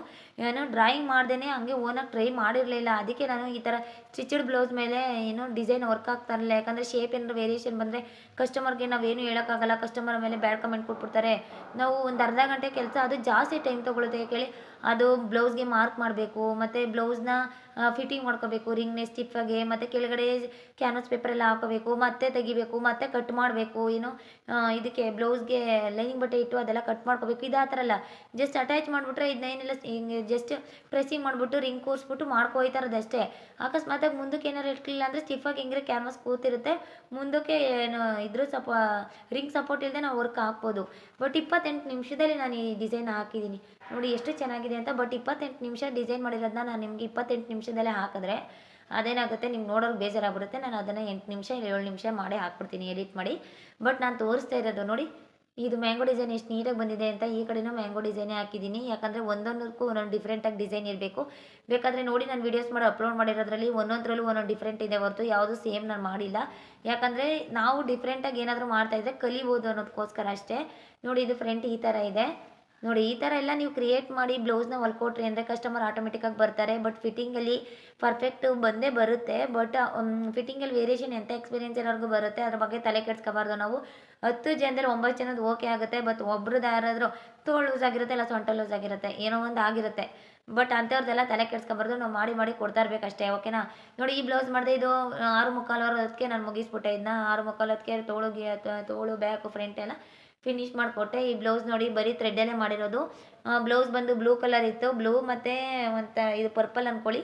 ಏನೋ ಡ್ರಾಯಿಂಗ್ ಮಾಡ್ದೇ ಹಂಗೆ ಓನಾಗಿ ಟ್ರೈ ಮಾಡಿರಲಿಲ್ಲ. ಅದಕ್ಕೆ ನಾನು ಈ ಥರ ಸ್ಟಿಚಡ್ ಬ್ಲೌಸ್ ಮೇಲೆ ಏನೋ ಡಿಸೈನ್ ವರ್ಕ್ ಆಗ್ತಾ ಇರಲಿಲ್ಲ. ಯಾಕಂದರೆ ಶೇಪ್ ಏನಾದ್ರು ವೇರಿಯೇಷನ್ ಬಂದರೆ ಕಸ್ಟಮರ್ಗೆ ನಾವೇನು ಹೇಳೋಕ್ಕಾಗಲ್ಲ. ಕಸ್ಟಮರ್ ಮೇಲೆ ಬ್ಯಾಡ್ ಕಮೆಂಟ್ ಕೊಟ್ಬಿಡ್ತಾರೆ. ನಾವು ಒಂದು ಅರ್ಧ ಗಂಟೆ ಕೆಲಸ, ಅದು ಜಾಸ್ತಿ ಟೈಮ್ ತೊಗೊಳುತ್ತೆ ಕೇಳಿ. ಅದು ಬ್ಲೌಸ್ಗೆ ಮಾರ್ಕ್ ಮಾಡಬೇಕು, ಮತ್ತು ಬ್ಲೌಸ್ನ ಫಿಟ್ಟಿಂಗ್ ಮಾಡ್ಕೋಬೇಕು ರಿಂಗ್ನೆ ಸ್ಟಿಫಾಗೆ, ಮತ್ತು ಕೆಳಗಡೆ ಕ್ಯಾನ್ವಾಸ್ ಪೇಪರೆಲ್ಲ ಹಾಕೋಬೇಕು, ಮತ್ತೆ ತೆಗಿಬೇಕು, ಮತ್ತೆ ಕಟ್ ಮಾಡಬೇಕು. ಏನು ಇದಕ್ಕೆ ಬ್ಲೌಸ್ಗೆ ಲೈನಿಂಗ್ ಬಟ್ಟೆ ಇಟ್ಟು ಅದೆಲ್ಲ ಕಟ್ ಮಾಡ್ಕೋಬೇಕು. ಇದು ಆ ಥರ ಅಲ್ಲ, ಜಸ್ಟ್ ಅಟ್ಯಾಚ್ ಮಾಡಿಬಿಟ್ರೆ ಇದನ್ನೇನೆಲ್ಲ ಹಿಂಗೆ ಜಸ್ಟ್ ಪ್ರೆಸ್ಸಿಂಗ್ ಮಾಡಿಬಿಟ್ಟು ರಿಂಗ್ ಕೂರಿಸ್ಬಿಟ್ಟು ಮಾಡ್ಕೊಯ್ತಾರದು ಅಷ್ಟೇ. ಅಕಸ್ಮಾತಾಗಿ ಮುಂದಕ್ಕೆ ಏನಾರು ಇಟ್ಲಿಲ್ಲ ಅಂದರೆ ಸ್ಟಿಫಾಗಿ ಹೆಂಗೆ ಕ್ಯಾನ್ವಾಸ್ ಕೂತಿರುತ್ತೆ, ಮುಂದಕ್ಕೆ ಏನು ಇದ್ರ ರಿಂಗ್ ಸಪೋರ್ಟ್ ಇಲ್ಲದೆ ನಾವು ವರ್ಕ್ ಹಾಕ್ಬೋದು. ಬಟ್ 28 ನಿಮಿಷದಲ್ಲಿ ನಾನು ಈ ಡಿಸೈನ್ ಹಾಕಿದ್ದೀನಿ ನೋಡಿ ಎಷ್ಟು ಚೆನ್ನಾಗಿದೆ ಅಂತ. ಬಟ್ 28 ನಿಮಿಷ ಡಿಸೈನ್ ಮಾಡಿರೋದನ್ನ ನಾನು ನಿಮಗೆ 28 ನಿಮಿಷದಲ್ಲೇ ಹಾಕಿದ್ರೆ ಅದೇನಾಗುತ್ತೆ, ನಿಮ್ಗೆ ನೋಡೋರು ಬೇಜಾರಾಗ್ಬಿಡುತ್ತೆ. ನಾನು ಅದನ್ನು 8 ನಿಮಿಷ ಇಲ್ಲ 7 ನಿಮಿಷ ಮಾಡಿ ಹಾಕ್ಬಿಡ್ತೀನಿ ಎಡಿಟ್ ಮಾಡಿ. ಬಟ್ ನಾನು ತೋರಿಸ್ತಾ ಇರೋದು ನೋಡಿ, ಇದು ಮ್ಯಾಂಗೋ ಡಿಸೈನ್ ಎಷ್ಟು ನೀಟಾಗಿ ಬಂದಿದೆ ಅಂತ. ಈ ಕಡೆನೂ ಮ್ಯಾಂಗೋ ಡಿಸೈನೇ ಹಾಕಿದ್ದೀನಿ, ಯಾಕಂದರೆ ಒಂದೊಂದಕ್ಕೂ ಒಂದೊಂದು ಡಿಫ್ರೆಂಟಾಗಿ ಡಿಸೈನ್ ಇರಬೇಕು. ಬೇಕಾದರೆ ನೋಡಿ, ನಾನು ವೀಡಿಯೋಸ್ ಮಾಡಿ ಅಪ್ಲೋಡ್ ಮಾಡಿರೋದ್ರಲ್ಲಿ ಒಂದೊಂದರಲ್ಲೂ ಒಂದೊಂದು ಡಿಫ್ರೆಂಟ್ ಇದೆ ಹೊರತು ಯಾವುದು ಸೇಮ್ ನಾನು ಮಾಡಿಲ್ಲ. ಯಾಕಂದರೆ ನಾವು ಡಿಫ್ರೆಂಟಾಗಿ ಏನಾದರೂ ಮಾಡ್ತಾಯಿದ್ರೆ ಕಲಿಬೋದು ಅನ್ನೋದಕ್ಕೋಸ್ಕರ ಅಷ್ಟೇ. ನೋಡಿ, ಇದು ಫ್ರಂಟ್ ಈ ಥರ ಇದೆ ನೋಡಿ. ಈ ಥರ ಎಲ್ಲ ನೀವು ಕ್ರಿಯೇಟ್ ಮಾಡಿ ಬ್ಲೌಸ್ನ ಹೊಲ್ಕೊಟ್ರಿ ಅಂದರೆ ಕಸ್ಟಮರ್ ಆಟೋಮೆಟಿಕ್ಕಾಗಿ ಬರ್ತಾರೆ. ಬಟ್ ಫಿಟ್ಟಿಂಗಲ್ಲಿ ಪರ್ಫೆಕ್ಟು ಬಂದೇ ಬರುತ್ತೆ. ಬಟ್ ಫಿಟ್ಟಿಂಗಲ್ಲಿ ವೇರಿಯೇಷನ್ ಎಂಥ ಎಕ್ಸ್ಪೀರಿಯೆನ್ಸ್ ಎಲ್ಲರಿಗೂ ಬರುತ್ತೆ, ಅದ್ರ ಬಗ್ಗೆ ತಲೆ ಕೆಡಿಸ್ಕೋಬಾರ್ದು ನಾವು. 10 ಜನದಲ್ಲಿ 9 ಜನದ್ದು ಓಕೆ ಆಗುತ್ತೆ. ಬಟ್ ಒಬ್ರದ್ದು ಯಾರಾದರೂ ತೋಳು ಲೂಸ್ ಆಗಿರುತ್ತೆ, ಇಲ್ಲ ಸೊಂಟ ಲೂಸ್ ಆಗಿರುತ್ತೆ, ಏನೋ ಒಂದು ಆಗಿರುತ್ತೆ. ಬಟ್ ಅಂಥವ್ರದ್ದೆಲ್ಲ ತಲೆ ಕೆಡಿಸ್ಕೊಬಾರ್ದು, ನಾವು ಮಾಡಿ ಕೊಡ್ತಾ ಇರಬೇಕಷ್ಟೇ, ಓಕೆನಾ. ನೋಡಿ, ಈ ಬ್ಲೌಸ್ ಮಾಡಿದೆ, ಇದು 6:45 ನಾನು ಮುಗಿಸ್ಬಿಟ್ಟೆ. ಇದನ್ನ 6:45 ತೋಳು ಬ್ಯಾಕು ಫ್ರಂಟ್ ಎಲ್ಲ ಫಿನಿಶ್ ಮಾಡಿಕೊಟ್ಟೆ. ಈ ಬ್ಲೌಸ್ ನೋಡಿ ಬರೀ ಥ್ರೆಡ್ಡಲ್ಲೇ ಮಾಡಿರೋದು. ಬ್ಲೌಸ್ ಬಂದು ಬ್ಲೂ ಕಲರ್ ಇತ್ತು, ಬ್ಲೂ ಮತ್ತು ಇದು ಪರ್ಪಲ್ ಅಂದ್ಕೊಳ್ಳಿ.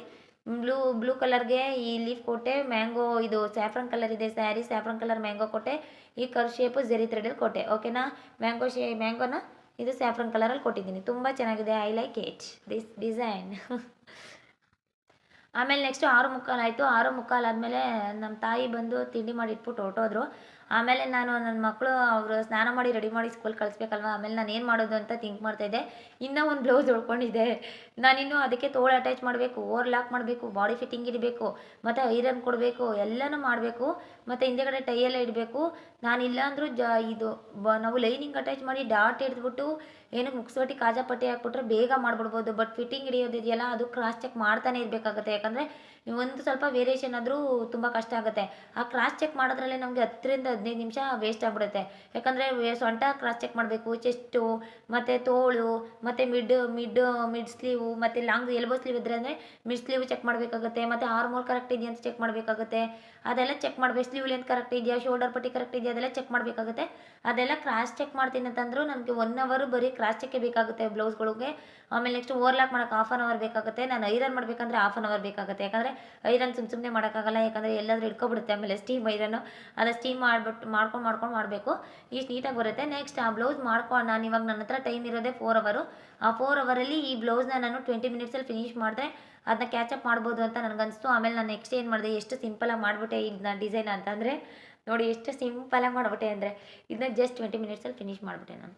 ಬ್ಲೂ ಕಲರ್ಗೆ ಈ ಲೀಫ್ ಕೊಟ್ಟೆ. ಮ್ಯಾಂಗೋ ಇದು ಸ್ಯಾಫ್ರನ್ ಕಲರ್ ಇದೆ ಸ್ಯಾರಿ, ಸ್ಯಾಫ್ರನ್ ಕಲರ್ ಮ್ಯಾಂಗೋ ಕೊಟ್ಟೆ. ಈ ಕರ್ ಶೇಪು ಜರಿ ಥ್ರೆಡಲ್ಲಿ ಕೊಟ್ಟೆ, ಓಕೆನಾ. ಮ್ಯಾಂಗೋನ ಇದು ಸ್ಯಾಫ್ರನ್ ಕಲರಲ್ಲಿ ಕೊಟ್ಟಿದ್ದೀನಿ. ತುಂಬ ಚೆನ್ನಾಗಿದೆ, I like it this design. ಆಮೇಲೆ ನೆಕ್ಸ್ಟು 6:45 ಆಯಿತು. 6:45 ಆದಮೇಲೆ ನಮ್ಮ ತಾಯಿ ಬಂದು ತಿಂಡಿ ಮಾಡಿ ಇಟ್ಬಿಟ್ಟು ಹೊರಟೋದ್ರು. ಆಮೇಲೆ ನಾನು ನನ್ನ ಮಕ್ಕಳು ಅವರು ಸ್ನಾನ ಮಾಡಿ ರೆಡಿ ಮಾಡಿ ಸ್ಕೂಲ್ ಕಳಿಸ್ಬೇಕಲ್ವ. ಆಮೇಲೆ ನಾನು ಏನು ಮಾಡೋದು ಅಂತ ಥಿಂಕ್ ಮಾಡ್ತಾಯಿದ್ದೆ. ಇನ್ನೂ ಒಂದು ಬ್ಲೌಸ್ ಉಳ್ಕೊಂಡಿದ್ದೆ. ನಾನಿನ್ನೂ ಅದಕ್ಕೆ ತೋಳು ಅಟ್ಯಾಚ್ ಮಾಡಬೇಕು, ಓವರ್ಲಾಕ್ ಮಾಡಬೇಕು, ಬಾಡಿ ಫಿಟ್ಟಿಂಗ್ ಇಡಬೇಕು, ಮತ್ತು ಐರನ್ ಕೊಡಬೇಕು, ಎಲ್ಲನೂ ಮಾಡಬೇಕು. ಮತ್ತು ಹಿಂದೆಗಡೆ ಟೈ ಎಲ್ಲ ಇಡಬೇಕು. ನಾನಿಲ್ಲ ಅಂದರೂ ಇದು ನಾವು ಲೈನಿಂಗ್ ಅಟ್ಯಾಚ್ ಮಾಡಿ ಡಾಟ್ ಹಿಡಿದ್ಬಿಟ್ಟು ಏನಕ್ಕೆ ಮುಗಿಸ್ಬಿಟ್ಟು ಕಾಜಾ ಪಟ್ಟಿ ಹಾಕ್ಬಿಟ್ರೆ ಬೇಗ ಮಾಡಿಬಿಡ್ಬೋದು. ಬಟ್ ಫಿಟ್ಟಿಂಗ್ ಹಿಡಿಯೋದಿದೆಯಲ್ಲ, ಅದು ಕ್ರಾಸ್ ಚೆಕ್ ಮಾಡ್ತಾನೆ ಇರಬೇಕಾಗುತ್ತೆ. ಯಾಕಂದರೆ ಒಂದು ಸ್ವಲ್ಪ ವೇರಿಯೇಷನ್ ಆದರೂ ತುಂಬ ಕಷ್ಟ ಆಗುತ್ತೆ. ಆ ಕ್ರಾಸ್ ಚೆಕ್ ಮಾಡೋದ್ರಲ್ಲೇ ನಮಗೆ 10ರಿಂದ 15 ನಿಮಿಷ ವೇಸ್ಟ್ ಆಗಿಬಿಡುತ್ತೆ. ಯಾಕಂದರೆ ಸೊಂಟ ಕ್ರಾಸ್ ಚೆಕ್ ಮಾಡಬೇಕು, ಚೆಸ್ಟು ಮತ್ತು ತೋಳು ಮತ್ತು ಮಿಡ್ ಸ್ಲೀವು ಮತ್ತು ಲಾಂಗ್ ಎಲ್ಬೋ ಸ್ಲೀವ್ ಇದ್ದರೆ ಅಂದರೆ ಮಿಡ್ ಸ್ಲೀವ್ ಚೆಕ್ ಮಾಡಬೇಕಾಗುತ್ತೆ. ಮತ್ತು ಆರ್ಮೋಲ್ ಕರೆಕ್ಟ್ ಇದೆಯಾ ಅಂತ ಚೆಕ್ ಮಾಡಬೇಕಾಗುತ್ತೆ. ಅದೆಲ್ಲ ಚೆಕ್ ಮಾಡಬೇಕು. ಸ್ಲೀವ್ ಲೆಂತ್ ಕರೆಕ್ಟ್ ಇದೆಯಾ, ಶೋಲ್ಡರ್ ಪಟ್ಟಿ ಕರೆಕ್ಟ್ ಇದೆಯಾ, ಅದೆಲ್ಲ ಚೆಕ್ ಮಾಡಬೇಕಾಗುತ್ತೆ. ಅದೆಲ್ಲ ಕ್ರಾಸ್ ಚೆಕ್ ಮಾಡ್ತೀನಿ ಅಂತಂದರೂ ನನಗೆ 1 ಅವರ್ ಬರೀ ಕ್ರಾಸ್ ಚೆಕ್ಕೆ ಬೇಕಾಗುತ್ತೆ ಬ್ಲೌಸ್ಗಳಿಗೆ. ಆಮೇಲೆ ನೆಕ್ಸ್ಟ್ ಓವರ್ಲಾಕ್ ಮಾಡೋಕೆ 1/2 ಅವರ್ ಬೇಕಾಗುತ್ತೆ. ನಾನು ಐರನ್ ಮಾಡಬೇಕಂದ್ರೆ 1/2 ಅವರ್ ಬೇಕಾಗುತ್ತೆ. ಯಾಕಂದರೆ ಐರನ್ ಸುಮ್ಮನೆ ಮಾಡೋಕ್ಕಾಗಲ್ಲ. ಯಾಕಂದರೆ ಎಲ್ಲಾದರೂ ಇಟ್ಕೊಬಿಡುತ್ತೆ. ಆಮೇಲೆ ಸ್ಟೀಮ್ ಐರನ್ನು, ಅದು ಸ್ಟೀಮ್ ಮಾಡ್ಕೊಂಡು ಮಾಡಬೇಕು. ಇಷ್ಟು ನೀಟಾಗಿ ಬರುತ್ತೆ. ನೆಕ್ಸ್ಟ್ ಆ ಬ್ಲೌಸ್ ನಾನು ಇವಾಗ ನನ್ನ ಹತ್ರ ಟೈಮ್ ಇರೋದೇ 4 ಅವರು. ಆ 4 ಅವರಲ್ಲಿ ಈ ಬ್ಲೌಸ್ನ ನಾನು 20 ಮಿನಿಟ್ಸಲ್ಲಿ ಫಿನಿಷ್ ಮಾಡಿದ್ರೆ ಅದನ್ನ ಕ್ಯಾಚಪ್ ಮಾಡ್ಬೋದು ಅಂತ ನನಗನ್ನಿಸ್ತು. ಆಮೇಲೆ ನಾನು ನೆಕ್ಸ್ಟ್ ಏನು ಮಾಡಿದೆ, ಎಷ್ಟು ಸಿಂಪಲಾಗಿ ಮಾಡಿಬಿಟ್ಟೆ ಇದನ್ನ ಡಿಸೈನ್ ಅಂತಂದರೆ ನೋಡಿ, ಎಷ್ಟು ಸಿಂಪಲಾಗಿ ಮಾಡಿಬಿಟ್ಟೆ ಅಂದರೆ ಇದನ್ನ ಜಸ್ಟ್ 20 ಮಿನಿಟ್ಸಲ್ಲಿ ಫಿನಿಷ್ ಮಾಡಿಬಿಟ್ಟೆ ನಾನು.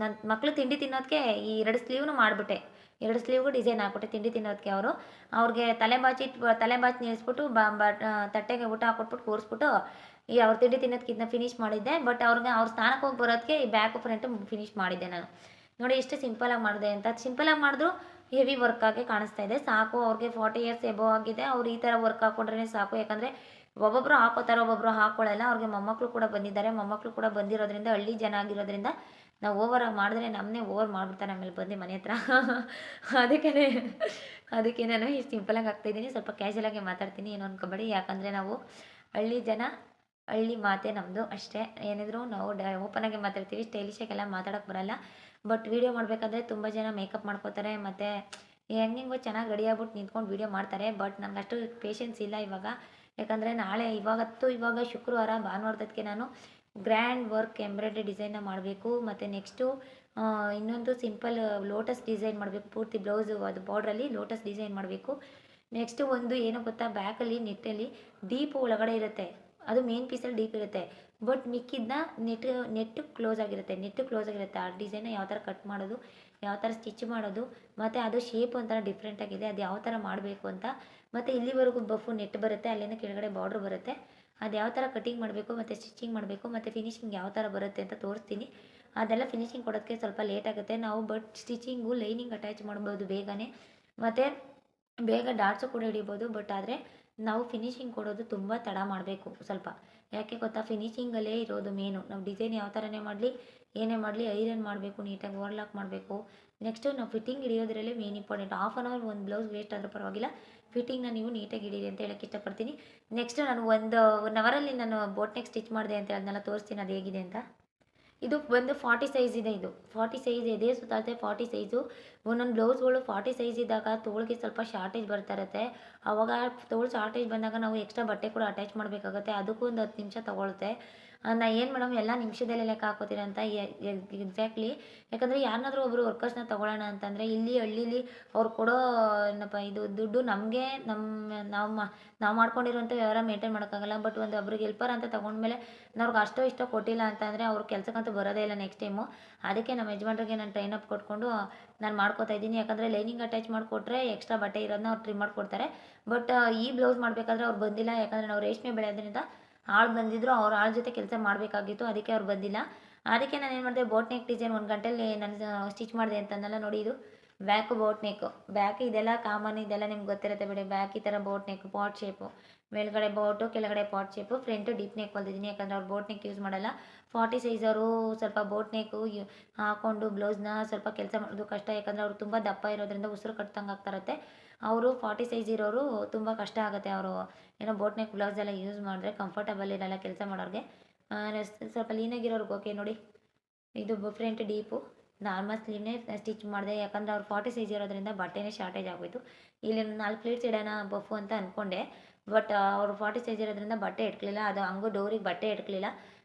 ನನ್ನ ಮಕ್ಕಳು ತಿಂಡಿ ತಿನ್ನೋದಕ್ಕೆ ಈ 2 ಸ್ಲೀವ್ನು ಮಾಡಿಬಿಟ್ಟೆ. 2 ಸ್ಲೀವ್ಗೂ ಡಿಸೈನ್ ಹಾಕ್ಬಿಟ್ಟೆ ತಿಂಡಿ ತಿನ್ನೋದಕ್ಕೆ. ಅವ್ರಿಗೆ ತಲೆ ಬಾಚಿ ನಿಲ್ಲಿಸ್ಬಿಟ್ಟು ತಟ್ಟೆಗೆ ಊಟ ಹಾಕ್ಕೊಟ್ಬಿಟ್ಟು ಕೂರಿಸ್ಬಿಟ್ಟು ಅವ್ರು ತಿಂಡಿ ತಿನ್ನೋದಕ್ಕೆ ಇದನ್ನ ಫಿನಿಷ್ ಮಾಡಿದ್ದೆ. ಬಟ್ ಅವ್ರ ಸ್ನಾನಕ್ಕೆ ಹೋಗಿ ಬರೋದಕ್ಕೆ ಈ ಬ್ಯಾಕು ಫ್ರಂಟು ಫಿನಿಷ್ ಮಾಡಿದ್ದೆ ನಾನು. ನೋಡಿ ಎಷ್ಟು ಸಿಂಪಲಾಗಿ ಮಾಡಿದೆ ಅಂತ. ಸಿಂಪಲಾಗಿ ಮಾಡಿದ್ರು ಹೆವಿ ವರ್ಕ್ ಆಗಿ ಕಾಣಿಸ್ತಾ ಇದೆ. ಸಾಕು, ಅವ್ರಿಗೆ 40 ಇಯರ್ಸ್ ಎಬೋ ಆಗಿದೆ. ಅವ್ರು ಈ ಥರ ವರ್ಕ್ ಹಾಕ್ಕೊಂಡ್ರೆ ಸಾಕು. ಯಾಕಂದರೆ ಒಬ್ಬೊಬ್ಬರು ಹಾಕೋತಾರೆ, ಒಬ್ಬೊಬ್ಬರು ಹಾಕ್ಕೊಳ್ಳಲ್ಲ. ಅವ್ರಿಗೆ ಮೊಮ್ಮಕ್ಕಳು ಕೂಡ ಬಂದಿದ್ದಾರೆ. ಮೊಮ್ಮಕ್ಕಳು ಕೂಡ ಬಂದಿರೋದ್ರಿಂದ, ಹಳ್ಳಿ ಜನ ಆಗಿರೋದ್ರಿಂದ ನಾವು ಓವರಾಗಿ ಮಾಡಿದ್ರೆ ನಮ್ಮನ್ನೇ ಓವರ್ ಮಾಡಿಬಿಡ್ತಾರೆ ಆಮೇಲೆ ಬಂದು ಮನೆ ಹತ್ರ. ಅದಕ್ಕೆ ನಾನು ಇಷ್ಟು ಸಿಂಪಲಾಗಿ ಹಾಕ್ತಾಯಿದ್ದೀನಿ. ಸ್ವಲ್ಪ ಕ್ಯಾಶುಯಲಾಗಿ ಮಾತಾಡ್ತೀನಿ, ಏನು ಅನ್ಕೋಬೇಡಿ. ಯಾಕಂದರೆ ನಾವು ಹಳ್ಳಿ ಜನ, ಹಳ್ಳಿ ಮಾತೇ ನಮ್ಮದು ಅಷ್ಟೇ. ಏನಿದ್ರು ನಾವು ಓಪನಾಗಿ ಮಾತಾಡ್ತೀವಿ, ಸ್ಟೈಲಿಶಾಗೆಲ್ಲ ಮಾತಾಡೋಕ್ಕೆ ಬರಲ್ಲ. ಬಟ್ ವೀಡಿಯೋ ಮಾಡಬೇಕಾದ್ರೆ ತುಂಬ ಜನ ಮೇಕಪ್ ಮಾಡ್ಕೋತಾರೆ, ಮತ್ತು ಹೆಂಗೆಂಗೋ ಚೆನ್ನಾಗಿ ರೆಡಿ ಆಗ್ಬಿಟ್ಟು ನಿಂತ್ಕೊಂಡು ವೀಡಿಯೋ ಮಾಡ್ತಾರೆ. ಬಟ್ ನನಗೆ ಅಷ್ಟು ಪೇಷನ್ಸ್ ಇಲ್ಲ ಇವಾಗ. ಯಾಕಂದರೆ ಇವಾಗ ಶುಕ್ರವಾರ, ಭಾನುವಾರದಕ್ಕೆ ನಾನು ಗ್ರ್ಯಾಂಡ್ ವರ್ಕ್ ಎಂಬ್ರಾಯ್ಡ್ರಿ ಡಿಸೈನ್ನ ಮಾಡಬೇಕು. ಮತ್ತು ನೆಕ್ಸ್ಟು ಇನ್ನೊಂದು ಸಿಂಪಲ್ ಲೋಟಸ್ ಡಿಸೈನ್ ಮಾಡಬೇಕು. ಪೂರ್ತಿ ಬ್ಲೌಸು ಅದು ಬಾರ್ಡ್ರಲ್ಲಿ ಲೋಟಸ್ ಡಿಸೈನ್ ಮಾಡಬೇಕು. ನೆಕ್ಸ್ಟು ಒಂದು ಏನು ಗೊತ್ತಾ, ಬ್ಯಾಕಲ್ಲಿ ನೆಟ್ಟಲ್ಲಿ ಡೀಪ್ ಒಳಗಡೆ ಇರುತ್ತೆ, ಅದು ಮೇನ್ ಪೀಸಲ್ಲಿ ಡೀಪ್ ಇರುತ್ತೆ. ಬಟ್ ಮಿಕ್ಕಿದ್ನ ನೆಟ್ಟು ಕ್ಲೋಸ್ ಆಗಿರುತ್ತೆ, ಆ ಡಿಸೈನ್ನ ಯಾವ ಥರ ಕಟ್ ಮಾಡೋದು, ಯಾವ ಥರ ಸ್ಟಿಚ್ ಮಾಡೋದು, ಮತ್ತು ಅದು ಶೇಪ್ ಒಂಥರ ಡಿಫ್ರೆಂಟಾಗಿದೆ, ಅದು ಯಾವ ಥರ ಮಾಡಬೇಕು ಅಂತ, ಮತ್ತು ಇಲ್ಲಿವರೆಗೂ ಬಫು ನೆಟ್ ಬರುತ್ತೆ, ಅಲ್ಲಿಂದ ಕೆಳಗಡೆ ಬಾರ್ಡ್ರ್ ಬರುತ್ತೆ, ಅದು ಯಾವ ಥರ ಕಟಿಂಗ್ ಮಾಡಬೇಕು ಮತ್ತು ಸ್ಟಿಚಿಂಗ್ ಮಾಡಬೇಕು ಮತ್ತು ಫಿನಿಶಿಂಗ್ ಯಾವ ಥರ ಬರುತ್ತೆ ಅಂತ ತೋರಿಸ್ತೀನಿ. ಅದೆಲ್ಲ ಫಿನಿಶಿಂಗ್ ಕೊಡೋದಕ್ಕೆ ಸ್ವಲ್ಪ ಲೇಟ್ ಆಗುತ್ತೆ ನಾವು, ಬಟ್ ಸ್ಟಿಚಿಂಗು ಲೈನಿಂಗ್ ಅಟ್ಯಾಚ್ ಮಾಡ್ಬೋದು ಬೇಗನೆ, ಮತ್ತು ಬೇಗ ಡಾಟ್ಸು ಕೂಡ ಹಿಡಿಬೋದು. ಬಟ್ ಆದರೆ ನಾವು ಫಿನಿಶಿಂಗ್ ಕೊಡೋದು ತುಂಬ ತಡ ಮಾಡಬೇಕು ಸ್ವಲ್ಪ, ಯಾಕೆ ಗೊತ್ತಾ, ಫಿನಿಶಿಂಗಲ್ಲೇ ಇರೋದು ಮೇನು. ನಾವು ಡಿಸೈನ್ ಯಾವ ಥರನೇ ಮಾಡಲಿ ಏನೇ ಮಾಡಲಿ ಐರನ್ ಮಾಡಬೇಕು, ನೀಟಾಗಿ ಓವರ್ಲಾಕ್ ಮಾಡಬೇಕು. ನೆಕ್ಸ್ಟು ನಾವು ಫಿಟ್ಟಿಂಗ್ ಹಿಡಿಯೋದ್ರಲ್ಲೇ main important. Half an hour ಒಂದು ಬ್ಲೌಸ್ ವೇಸ್ಟ್ ಆದರೂ ಪರವಾಗಿಲ್ಲ, ಫಿಟ್ಟಿಂಗ್ನ ನೀವು ನೀಟಾಗಿ ಹಿಡೀರಿ ಅಂತ ಹೇಳೋಕ್ಕೆ ಇಷ್ಟಪಡ್ತೀನಿ. ನೆಕ್ಸ್ಟು ನಾನು 1 ಅವರಲ್ಲಿ ನಾನು ಬೋಟ್ ನೆಕ್ ಸ್ಟಿಚ್ ಮಾಡಿದೆ ಅಂತ ಅದನ್ನೆಲ್ಲ ತೋರಿಸ್ತೀನಿ ಅದು ಹೇಗಿದೆ ಅಂತ. ಇದು ಒಂದು 40 ಸೈಜ್ ಇದೆ, ಇದು 40 ಸೈಜ್ ಇದೆ, ಸುತ್ತಾಗುತ್ತೆ 40 ಸೈಜು. ಒಂದೊಂದು ಬ್ಲೌಸ್ಗಳು 40 ಸೈಜ್ ಇದ್ದಾಗ ತೋಳಿಗೆ ಸ್ವಲ್ಪ ಶಾರ್ಟೇಜ್ ಬರ್ತಾ ಇರುತ್ತೆ. ಆವಾಗ ತೋಳು ಶಾರ್ಟೇಜ್ ಬಂದಾಗ ನಾವು ಎಕ್ಸ್ಟ್ರಾ ಬಟ್ಟೆ ಕೂಡ ಅಟ್ಯಾಚ್ ಮಾಡಬೇಕಾಗುತ್ತೆ, ಅದಕ್ಕೂ ಒಂದು 10 ನಿಮಿಷ ತೊಗೊಳುತ್ತೆ. ನಾ ಏನು ಮೇಡಮ್ ಎಲ್ಲ ನಿಮಿಷದಲ್ಲೇ ಲೆಕ್ಕ ಹಾಕೋತೀರ ಅಂತ, ಎಕ್ಸಾಕ್ಟ್ಲಿ. ಯಾಕಂದರೆ ಯಾರನ್ನಾದ್ರೂ ಒಬ್ಬರು ವರ್ಕರ್ಸ್ನ ತೊಗೊಳ್ಳೋಣ ಅಂತಂದರೆ ಇಲ್ಲಿ ಹಳ್ಳೀಲಿ ಅವ್ರು ಕೊಡೋ ಏನಪ್ಪ ಇದು ದುಡ್ಡು ನಮಗೆ ನಾವು ಮಾಡ್ಕೊಂಡಿರೋಂಥ ವ್ಯವಹಾರ ಮೇಂಟೈನ್ ಮಾಡೋಕ್ಕಾಗಲ್ಲ. ಬಟ್ ಒಂದು ಒಬ್ರಿಗೆ ಹೆಲ್ಪರ್ ಅಂತ ತೊಗೊಂಡ್ಮೇಲೆ ಅವ್ರಿಗೆ ಅಷ್ಟೋ ಇಷ್ಟೋ ಕೊಟ್ಟಿಲ್ಲ ಅಂತಂದರೆ ಅವ್ರ ಕೆಲಸಕ್ಕಂತೂ ಬರೋದೇ ಇಲ್ಲ ನೆಕ್ಸ್ಟ್ ಟೈಮು. ಅದಕ್ಕೆ ನಮ್ಮ ಯಜಮಾನ್ರಿಗೆ ನಾನು ಟ್ರೈನ್ ಅಪ್ ಕೊಟ್ಕೊಂಡು ನಾನು ಮಾಡ್ಕೋತಾ ಇದ್ದೀನಿ. ಯಾಕಂದರೆ ಲೈನಿಂಗ್ ಅಟ್ಯಾಚ್ ಮಾಡಿಕೊಟ್ರೆ ಎಕ್ಸ್ಟ್ರಾ ಬಟ್ಟೆ ಇರೋದನ್ನ ಅವ್ರು ಟ್ರಿಮ್ ಮಾಡಿಕೊಡ್ತಾರೆ. ಬಟ್ ಈ ಬ್ಲೌಸ್ ಮಾಡಬೇಕಾದ್ರೆ ಅವ್ರು ಬಂದಿಲ್ಲ, ಯಾಕಂದರೆ ನಾವು ರೇಷ್ಮೆ ಬೆಳೆಯೋದ್ರಿಂದ ಆಳು ಬಂದಿದ್ದರು, ಅವ್ರ ಆಳ ಜೊತೆ ಕೆಲಸ ಮಾಡಬೇಕಾಗಿತ್ತು, ಅದಕ್ಕೆ ಅವ್ರು ಬಂದಿಲ್ಲ. ಅದಕ್ಕೆ ನಾನು ಏನು ಮಾಡಿದೆ, ಬೋಟ್ ನೆಕ್ ಡಿಸೈನ್ 1 ಗಂಟೆಯಲ್ಲಿ ನಾನು ಸ್ಟಿಚ್ ಮಾಡಿದೆ ಅಂತಂದಲ್ಲ ನೋಡಿ. ಇದು ಬ್ಯಾಕು ಬೋಟ್ ನೆಕ್ಕು, ಬ್ಯಾಕ್ ಇದೆಲ್ಲ ಕಾಮನ್, ಇದೆಲ್ಲ ನಿಮ್ಗೆ ಗೊತ್ತಿರುತ್ತೆ ಬಿಡಿ. ಬ್ಯಾಕ್ ಈ ಥರ ಬೋಟ್ ನೆಕ್ ಪಾಟ್ ಶೇಪು, ಮೇಲ್ಗಡೆ ಬೋಟು ಕೆಳಗಡೆ pot shape, front deep neck ಹೊಲ್ದಿದ್ದೀನಿ, ಯಾಕಂದರೆ ಅವ್ರು ಬೋಟ್ ನೆಕ್ ಯೂಸ್ ಮಾಡಲ್ಲ. 40 ಸೈಜ್ ಅವರು ಸ್ವಲ್ಪ ಬೋಟ್ ನೆಕ್ಕು ಹಾಕ್ಕೊಂಡು ಬ್ಲೌಸ್ನ ಸ್ವಲ್ಪ ಕೆಲಸ ಮಾಡೋದು ಕಷ್ಟ, ಯಾಕಂದರೆ ಅವರು ತುಂಬ ದಪ್ಪ ಇರೋದ್ರಿಂದ ಉಸಿರು ಕಟ್ತಂಗೆ ಆಗ್ತಾರತ್ತೆ. ಅವರು 40 ಸೈಜ್ ಇರೋರು ತುಂಬ ಕಷ್ಟ ಆಗುತ್ತೆ, ಅವರು ಏನೋ ಬೋಟ್ ನೆಕ್ ಬ್ಲೌಸ್ ಎಲ್ಲ ಯೂಸ್ ಮಾಡಿದ್ರೆ ಕಂಫರ್ಟಬಲ್ ಇರಲ್ಲ ಕೆಲಸ ಮಾಡೋರಿಗೆ. ಸ್ವಲ್ಪ ಲೀನಾಗಿರೋರ್ಗೆ ಓಕೆ ನೋಡಿ. ಇದು ಫ್ರಂಟ್ ಡೀಪು ನಾರ್ಮಲ್ ಸ್ಲೀವ್ನೇ ಸ್ಟಿಚ್ ಮಾಡಿದೆ, ಯಾಕಂದರೆ ಅವ್ರು 40 ಸೈಜ್ ಇರೋದ್ರಿಂದ ಬಟ್ಟೆನೇ ಶಾರ್ಟೇಜ್ ಆಗೋಯಿತು. ಇಲ್ಲಿ 4 ಪ್ಲೇಟ್ಸ್ ಇಡೋಣ ಬಫು ಅಂತ ಅಂದ್ಕೊಂಡೆ, ಬಟ್ ಅವರು 40 ಸೈಜ್ ಇರೋದ್ರಿಂದ ಬಟ್ಟೆ ಇಟ್ಕಲಿಲ್ಲ, ಅದು ಹಂಗೂ ಡೋರಿಗೆ ಬಟ್ಟೆ ಇಟ್ಕಲಿಲ್ಲ.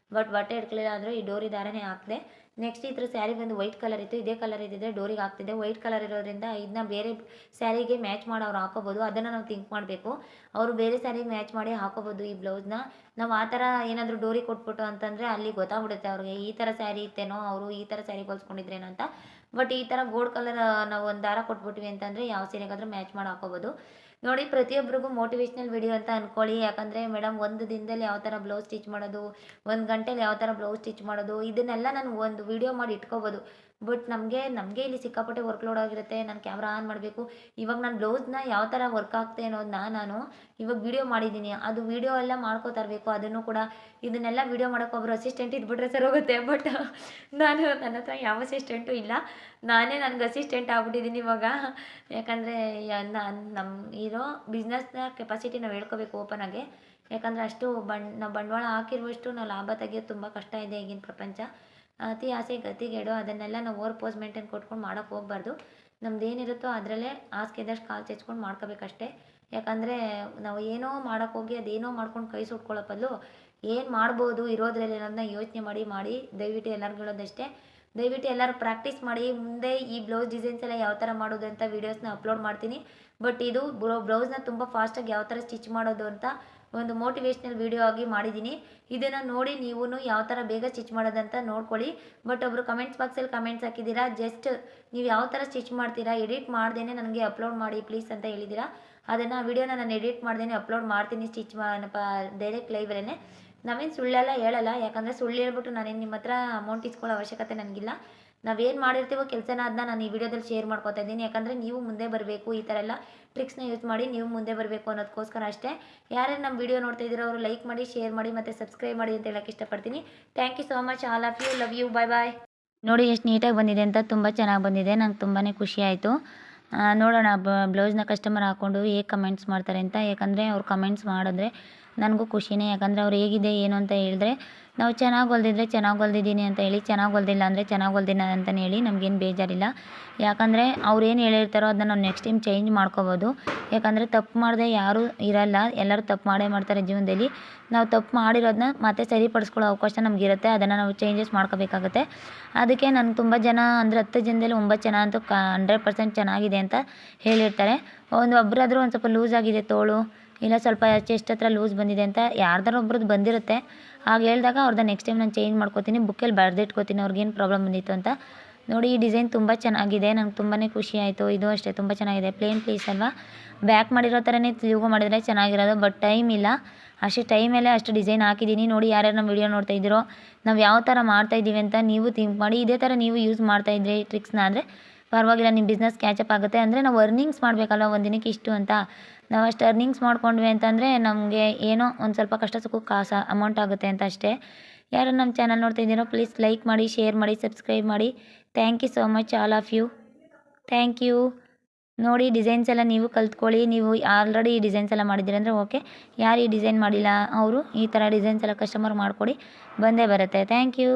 ಬಟ್ಟೆ ಇಟ್ಕಲಿಲ್ಲ ಅಂದರೆ ಈ ಡೋರಿ ದಾರನೇ ಹಾಕಿದೆ. ನೆಕ್ಸ್ಟ್ ಇದ್ರ ಸ್ಯಾರಿ ಬಂದು ವೈಟ್ ಕಲರ್ ಇತ್ತು, ಇದೇ ಕಲರ್ ಇದ್ದಿದ್ರೆ ಡೋರಿಗೆ ಹಾಕ್ತಿದ್ದೆ. ವೈಟ್ ಕಲರ್ ಇರೋದ್ರಿಂದ ಇದನ್ನ ಬೇರೆ ಸ್ಯಾರಿಗೆ ಮ್ಯಾಚ್ ಮಾಡಿ ಅವ್ರು ಹಾಕೋಬೋದು, ಅದನ್ನು ನಾವು ಥಿಂಕ್ ಮಾಡಬೇಕು. ಅವರು ಬೇರೆ ಸ್ಯಾರಿಗೆ ಮ್ಯಾಚ್ ಮಾಡಿ ಹಾಕೋಬೋದು ಈ ಬ್ಲೌಸ್ನ. ನಾವು ಆ ಥರ ಏನಾದರೂ ಡೋರಿ ಕೊಟ್ಬಿಟ್ಟು ಅಂತಂದರೆ ಅಲ್ಲಿ ಗೊತ್ತಾಗ್ಬಿಡುತ್ತೆ ಅವ್ರಿಗೆ, ಈ ಥರ ಸ್ಯಾರಿ ಇತ್ತೇನೋ, ಅವರು ಈ ಥರ ಸ್ಯಾರಿ ಹೊಲ್ಸ್ಕೊಂಡಿದ್ರೇನೋ ಅಂತ. ಬಟ್ ಈ ಥರ ಗೋಲ್ಡ್ ಕಲರ್ ನಾವು ಒಂದು ದಾರ ಕೊಟ್ಬಿಟ್ವಿ ಅಂತಂದರೆ ಯಾವ ಸೀರೆಗಾದರೂ ಮ್ಯಾಚ್ ಮಾಡಿ ಹಾಕೋಬೋದು. ನೋಡಿ, ಪ್ರತಿಯೊಬ್ಬರಿಗೂ ಮೋಟಿವೇಶ್ನಲ್ ವಿಡಿಯೋ ಅಂತ ಅಂದ್ಕೊಳ್ಳಿ. ಯಾಕಂದರೆ ಮೇಡಮ್ ಒಂದು ದಿನದಲ್ಲಿ ಯಾವ ಥರ ಬ್ಲೌಸ್ ಸ್ಟಿಚ್ ಮಾಡೋದು, 1 ಗಂಟೆಲಿ ಯಾವ ಥರ ಬ್ಲೌಸ್ ಸ್ಟಿಚ್ ಮಾಡೋದು, ಇದನ್ನೆಲ್ಲ ನಾನು ಒಂದು ವಿಡಿಯೋ ಮಾಡಿ ಇಟ್ಕೋಬೋದು. ಬಟ್ ನಮಗೆ ಇಲ್ಲಿ ಸಿಕ್ಕಾಪಟ್ಟೆ ವರ್ಕ್ಲೋಡ್ ಆಗಿರುತ್ತೆ. ನಾನು ಕ್ಯಾಮ್ರಾ ಆನ್ ಮಾಡಬೇಕು. ಇವಾಗ ನಾನು ಬ್ಲೌಸ್ನ ಯಾವ ಥರ ವರ್ಕ್ ಆಗ್ತೆ ಅನ್ನೋದನ್ನ ನಾನು ಇವಾಗ ವಿಡಿಯೋ ಮಾಡಿದ್ದೀನಿ, ಅದು ವಿಡಿಯೋ ಎಲ್ಲ ಮಾಡ್ಕೋತಾ ಇರಬೇಕು. ಅದನ್ನು ಕೂಡ ಇದನ್ನೆಲ್ಲ ವಿಡಿಯೋ ಮಾಡೋಕೆ ಒಬ್ಬರು ಅಸಿಸ್ಟೆಂಟ್ ಇದ್ಬಿಟ್ರೆ ಸರಿ ಹೋಗುತ್ತೆ. ಬಟ್ ನನ್ನ ಹತ್ರ ಯಾವ ಅಸಿಸ್ಟೆಂಟು ಇಲ್ಲ, ನಾನೇ ನನಗೆ ಅಸಿಸ್ಟೆಂಟ್ ಆಗ್ಬಿಟ್ಟಿದ್ದೀನಿ ಇವಾಗ. ಯಾಕಂದರೆ ನಮ್ಮ ಇರೋ ಬಿಸ್ನೆಸ್ನ ಕೆಪಾಸಿಟಿ ನಾವು ಹೇಳ್ಕೋಬೇಕು ಓಪನ್ ಆಗಿ. ಯಾಕಂದರೆ ಅಷ್ಟು ನಾವು ಬಂಡವಾಳ ಹಾಕಿರುವಷ್ಟು ನಾವು ಲಾಭ ತೆಗಿಯೋದು ತುಂಬ ಕಷ್ಟ ಇದೆ ಈಗಿನ ಪ್ರಪಂಚ. ಅತಿ ಆಸೆ ಗತಿಗೇಡು, ಅದನ್ನೆಲ್ಲ ನಾವು ಓವರ್ ಪೋಸ್ ಮೇಂಟೈನ್ ಕೊಟ್ಕೊಂಡು ಮಾಡೋಕ್ಕೆ ಹೋಗ್ಬಾರ್ದು. ನಮ್ದು ಏನಿರುತ್ತೋ ಅದರಲ್ಲೇ ಹಾಸಿಗೆ ಇದ್ದಷ್ಟು ಕಾಲು ಚೆಚ್ಕೊಂಡು ಮಾಡ್ಕೋಬೇಕಷ್ಟೇ. ಯಾಕಂದರೆ ನಾವು ಏನೋ ಮಾಡೋಕ್ಕೆ ಹೋಗಿ ಅದೇನೋ ಮಾಡ್ಕೊಂಡು ಕೈ ಸುಟ್ಕೊಳ್ಳೋ ಬದಲು ಏನು ಮಾಡ್ಬೋದು ಇರೋದ್ರಲ್ಲಿ ಅನ್ನೋದನ್ನ ಯೋಚನೆ ಮಾಡಿ ದಯವಿಟ್ಟು ಎಲ್ಲರಿಗೂ ಹೇಳೋದಷ್ಟೇ, ದಯವಿಟ್ಟು ಎಲ್ಲರೂ ಪ್ರಾಕ್ಟೀಸ್ ಮಾಡಿ. ಮುಂದೆ ಈ ಬ್ಲೌಸ್ ಡಿಸೈನ್ಸ್ ಎಲ್ಲ ಯಾವ ಥರ ಮಾಡೋದು ಅಂತ ವೀಡಿಯೋಸ್ನ ಅಪ್ಲೋಡ್ ಮಾಡ್ತೀನಿ. ಬಟ್ ಇದು ಬ್ಲೌಸ್ನ ತುಂಬ ಫಾಸ್ಟಾಗಿ ಯಾವ ಥರ ಸ್ಟಿಚ್ ಮಾಡೋದು ಅಂತ ಒಂದು ಮೋಟಿವೇಶ್ನಲ್ ವಿಡಿಯೋ ಆಗಿ ಮಾಡಿದ್ದೀನಿ. ಇದನ್ನು ನೋಡಿ ನೀವು ಯಾವ ಥರ ಬೇಗ ಸ್ಟಿಚ್ ಮಾಡೋದಂತ ನೋಡ್ಕೊಳ್ಳಿ. ಬಟ್ ಒಬ್ಬರು ಕಮೆಂಟ್ಸ್ ಬಾಕ್ಸಲ್ಲಿ ಕಮೆಂಟ್ಸ್ ಹಾಕಿದ್ದೀರಾ, ಜಸ್ಟ್ ನೀವು ಯಾವ ಥರ ಸ್ಟಿಚ್ ಮಾಡ್ತೀರಾ ಎಡಿಟ್ ಮಾಡ್ದೇನೆ ನನಗೆ ಅಪ್ಲೋಡ್ ಮಾಡಿ ಪ್ಲೀಸ್ ಅಂತ ಹೇಳಿದ್ದೀರಾ. ಅದನ್ನು ವಿಡಿಯೋನ ನಾನು ಎಡಿಟ್ ಮಾಡ್ದೇನೆ ಅಪ್ಲೋಡ್ ಮಾಡ್ತೀನಿ, ಸ್ಟಿಚ್ ಡೈರೆಕ್ಟ್ ಲೈವ್ರೇ. ನಾವೇನು ಸುಳ್ಳೆಲ್ಲ ಹೇಳಲ್ಲ, ಯಾಕಂದರೆ ಸುಳ್ಳು ಹೇಳ್ಬಿಟ್ಟು ನಾನೇನು ನಿಮ್ಮ ಹತ್ರ ಅಮೌಂಟ್ ಇಸ್ಕೊಳ್ಳೋ ಅವಶ್ಯಕತೆ ನನಗಿಲ್ಲ. ನಾವೇನು ಮಾಡಿರ್ತೀವೋ ಕೆಲಸನ ಅದನ್ನ ನಾನು ಈ ವಿಡಿಯೋದಲ್ಲಿ ಶೇರ್ ಮಾಡ್ಕೊತಾ ಇದ್ದೀನಿ. ಯಾಕಂದರೆ ನೀವು ಮುಂದೆ ಬರಬೇಕು, ಈ ಥರ ಎಲ್ಲ ಟ್ರಿಕ್ಸ್ನ ಯೂಸ್ ಮಾಡಿ ನೀವು ಮುಂದೆ ಬರಬೇಕು ಅನ್ನೋದಕ್ಕೋಸ್ಕರ ಅಷ್ಟೇ. ಯಾರ್ಯಾರು ನಮ್ಮ ವಿಡಿಯೋ ನೋಡ್ತಾ ಇದ್ದೀರೋ ಅವರು ಲೈಕ್ ಮಾಡಿ, ಶೇರ್ ಮಾಡಿ ಮತ್ತು ಸಬ್ಸ್ಕ್ರೈಬ್ ಮಾಡಿ ಅಂತ ಹೇಳೋಕ್ಕೆ ಇಷ್ಟಪಡ್ತೀನಿ. Thank you so much all of you, love you, bye bye. ನೋಡಿ ಎಷ್ಟು ನೀಟಾಗಿ ಬಂದಿದೆ ಅಂತ, ತುಂಬ ಚೆನ್ನಾಗಿ ಬಂದಿದೆ, ನಂಗೆ ತುಂಬಾ ಖುಷಿ ಆಯಿತು. ನೋಡೋಣ ಬ್ಲೌಸ್ನ ಕಸ್ಟಮರ್ ಹಾಕ್ಕೊಂಡು ಹೇಗೆ ಕಮೆಂಟ್ಸ್ ಮಾಡ್ತಾರೆ ಅಂತ. ಯಾಕಂದರೆ ಅವ್ರು ಕಮೆಂಟ್ಸ್ ಮಾಡಿದ್ರೆ ನನಗೂ ಖುಷಿನೇ. ಯಾಕಂದರೆ ಅವ್ರು ಹೇಗಿದೆ ಏನು ಅಂತ ಹೇಳಿದ್ರೆ ನಾವು ಚೆನ್ನಾಗಿ ಹೊಲ್ದಿದ್ರೆ ಚೆನ್ನಾಗಿ ಹೊಲ್ದಿದ್ದೀನಿ ಅಂತ ಹೇಳಿ, ಚೆನ್ನಾಗಿ ಹೊಲ್ದಿಲ್ಲ ಅಂದರೆ ಚೆನ್ನಾಗಿ ಹೊಲ್ದಿಲ್ಲ ಅಂತಲೇ ಹೇಳಿ, ನಮಗೇನು ಬೇಜಾರಿಲ್ಲ. ಯಾಕಂದರೆ ಅವ್ರು ಏನು ಹೇಳಿರ್ತಾರೋ ಅದನ್ನ ನಾವು ನೆಕ್ಸ್ಟ್ ಟೈಮ್ ಚೇಂಜ್ ಮಾಡ್ಕೋಬೋದು. ಯಾಕಂದರೆ ತಪ್ಪು ಮಾಡದೆ ಯಾರೂ ಇರಲ್ಲ, ಎಲ್ಲರೂ ತಪ್ಪು ಮಾಡೇ ಮಾಡ್ತಾರೆ ಜೀವನದಲ್ಲಿ. ನಾವು ತಪ್ಪು ಮಾಡಿರೋದನ್ನ ಮತ್ತೆ ಸರಿಪಡಿಸ್ಕೊಳ್ಳೋ ಅವಕಾಶ ನಮಗಿರುತ್ತೆ, ಅದನ್ನು ನಾವು ಚೇಂಜಸ್ ಮಾಡ್ಕೋಬೇಕಾಗುತ್ತೆ. ಅದಕ್ಕೆ ನನಗೆ ತುಂಬ ಜನ ಅಂದರೆ 10 ಜನದಲ್ಲಿ 9 ಜನ ಅಂತೂ 100% ಚೆನ್ನಾಗಿದೆ ಅಂತ ಹೇಳಿರ್ತಾರೆ. ಒಬ್ಬರಾದರೂ ಒಂದು ಸ್ವಲ್ಪ ಲೂಸ್ ಆಗಿದೆ ತೋಳು, ಇಲ್ಲ ಸ್ವಲ್ಪ ಚೆಸ್ಟ್ ಹತ್ರ ಲೂಸ್ ಬಂದಿದೆ ಅಂತ ಯಾರ್ದಾರು ಒಬ್ರದ್ದು ಬಂದಿರುತ್ತೆ. ಹಾಗೆ ಹೇಳಿದಾಗ ಅವ್ರದ್ದು ನೆಕ್ಸ್ಟ್ ಟೈಮ್ ನಾನು ಚೇಂಜ್ ಮಾಡ್ಕೋತೀನಿ, ಬುಕ್ಕಲ್ಲಿ ಬರೆದಿಟ್ಕೋತೀನಿ ಅವ್ರಿಗೇನು ಪ್ರಾಬ್ಲಮ್ ಬಂದಿತ್ತು ಅಂತ. ನೋಡಿ ಈ ಡಿಸೈನ್ ತುಂಬ ಚೆನ್ನಾಗಿದೆ, ನಂಗೆ ತುಂಬಾ ಖುಷಿ ಆಯಿತು. ಇದು ಅಷ್ಟೇ ತುಂಬ ಚೆನ್ನಾಗಿದೆ, ಪ್ಲೇನ್ ಪೀಸ್ ಅಲ್ವಾ. ಬ್ಯಾಕ್ ಮಾಡಿರೋ ಥರನೇ ಸ್ಲೀವ್ಗೂ ಮಾಡಿದರೆ ಚೆನ್ನಾಗಿರೋದು, ಬಟ್ ಟೈಮ್ ಇಲ್ಲ, ಅಷ್ಟು ಟೈಮಲ್ಲೇ ಅಷ್ಟು ಡಿಸೈನ್ ಹಾಕಿದ್ದೀನಿ. ನೋಡಿ ಯಾರ್ಯಾರು ನಮ್ಮ ವಿಡಿಯೋ ನೋಡ್ತಾ ಇದ್ದೀರೋ, ನಾವು ಯಾವ ಥರ ಮಾಡ್ತಾಯಿದ್ದೀವಿ ಅಂತ ನೀವು ಥಿಂಕ್ ಮಾಡಿ ಇದೇ ಥರ ನೀವು ಯೂಸ್ ಮಾಡ್ತಾಯಿದ್ರಿ ಟ್ರಿಕ್ಸ್ನ ಅಂದರೆ ಪರವಾಗಿಲ್ಲ, ನಿಮ್ಮ ಬಿಸ್ನೆಸ್ ಕ್ಯಾಚಪ್ ಆಗುತ್ತೆ. ಅಂದರೆ ನಾವು ಅರ್ನಿಂಗ್ಸ್ ಮಾಡಬೇಕಲ್ವ, ಒಂದು ದಿನಕ್ಕೆ ಇಷ್ಟು ಅಂತ. ನಾವು ಅಷ್ಟು ಅರ್ನಿಂಗ್ಸ್ ಮಾಡ್ಕೊಂಡ್ವಿ ಅಂತಂದರೆ ನಮಗೆ ಏನೋ ಒಂದು ಸ್ವಲ್ಪ ಕಷ್ಟ ಸುಖಕ್ಕೆ ಕಾಸು ಅಮೌಂಟ್ ಆಗುತ್ತೆ ಅಂತ ಅಷ್ಟೇ. ಯಾರು ನಮ್ಮ ಚಾನಲ್ ನೋಡ್ತಾ ಇದ್ದೀರೋ ಪ್ಲೀಸ್ ಲೈಕ್ ಮಾಡಿ, ಶೇರ್ ಮಾಡಿ, ಸಬ್ಸ್ಕ್ರೈಬ್ ಮಾಡಿ. Thank you so much all of you. Thank you. ನೋಡಿ ಡಿಸೈನ್ಸ್ ಎಲ್ಲ ನೀವು ಕಲ್ತ್ಕೊಳ್ಳಿ. ನೀವು ಆಲ್ರೆಡಿ ಈ ಡಿಸೈನ್ಸ್ ಎಲ್ಲ ಮಾಡಿದ್ದೀರಿ ಅಂದರೆ ಓಕೆ, ಯಾರು ಈ ಡಿಸೈನ್ ಮಾಡಿಲ್ಲ ಅವರು ಈ ಥರ ಡಿಸೈನ್ಸ್ ಎಲ್ಲ ಕಸ್ಟಮರ್ ಮಾಡಿಕೊಡಿ, ಬಂದೇ ಬರುತ್ತೆ. Thank you.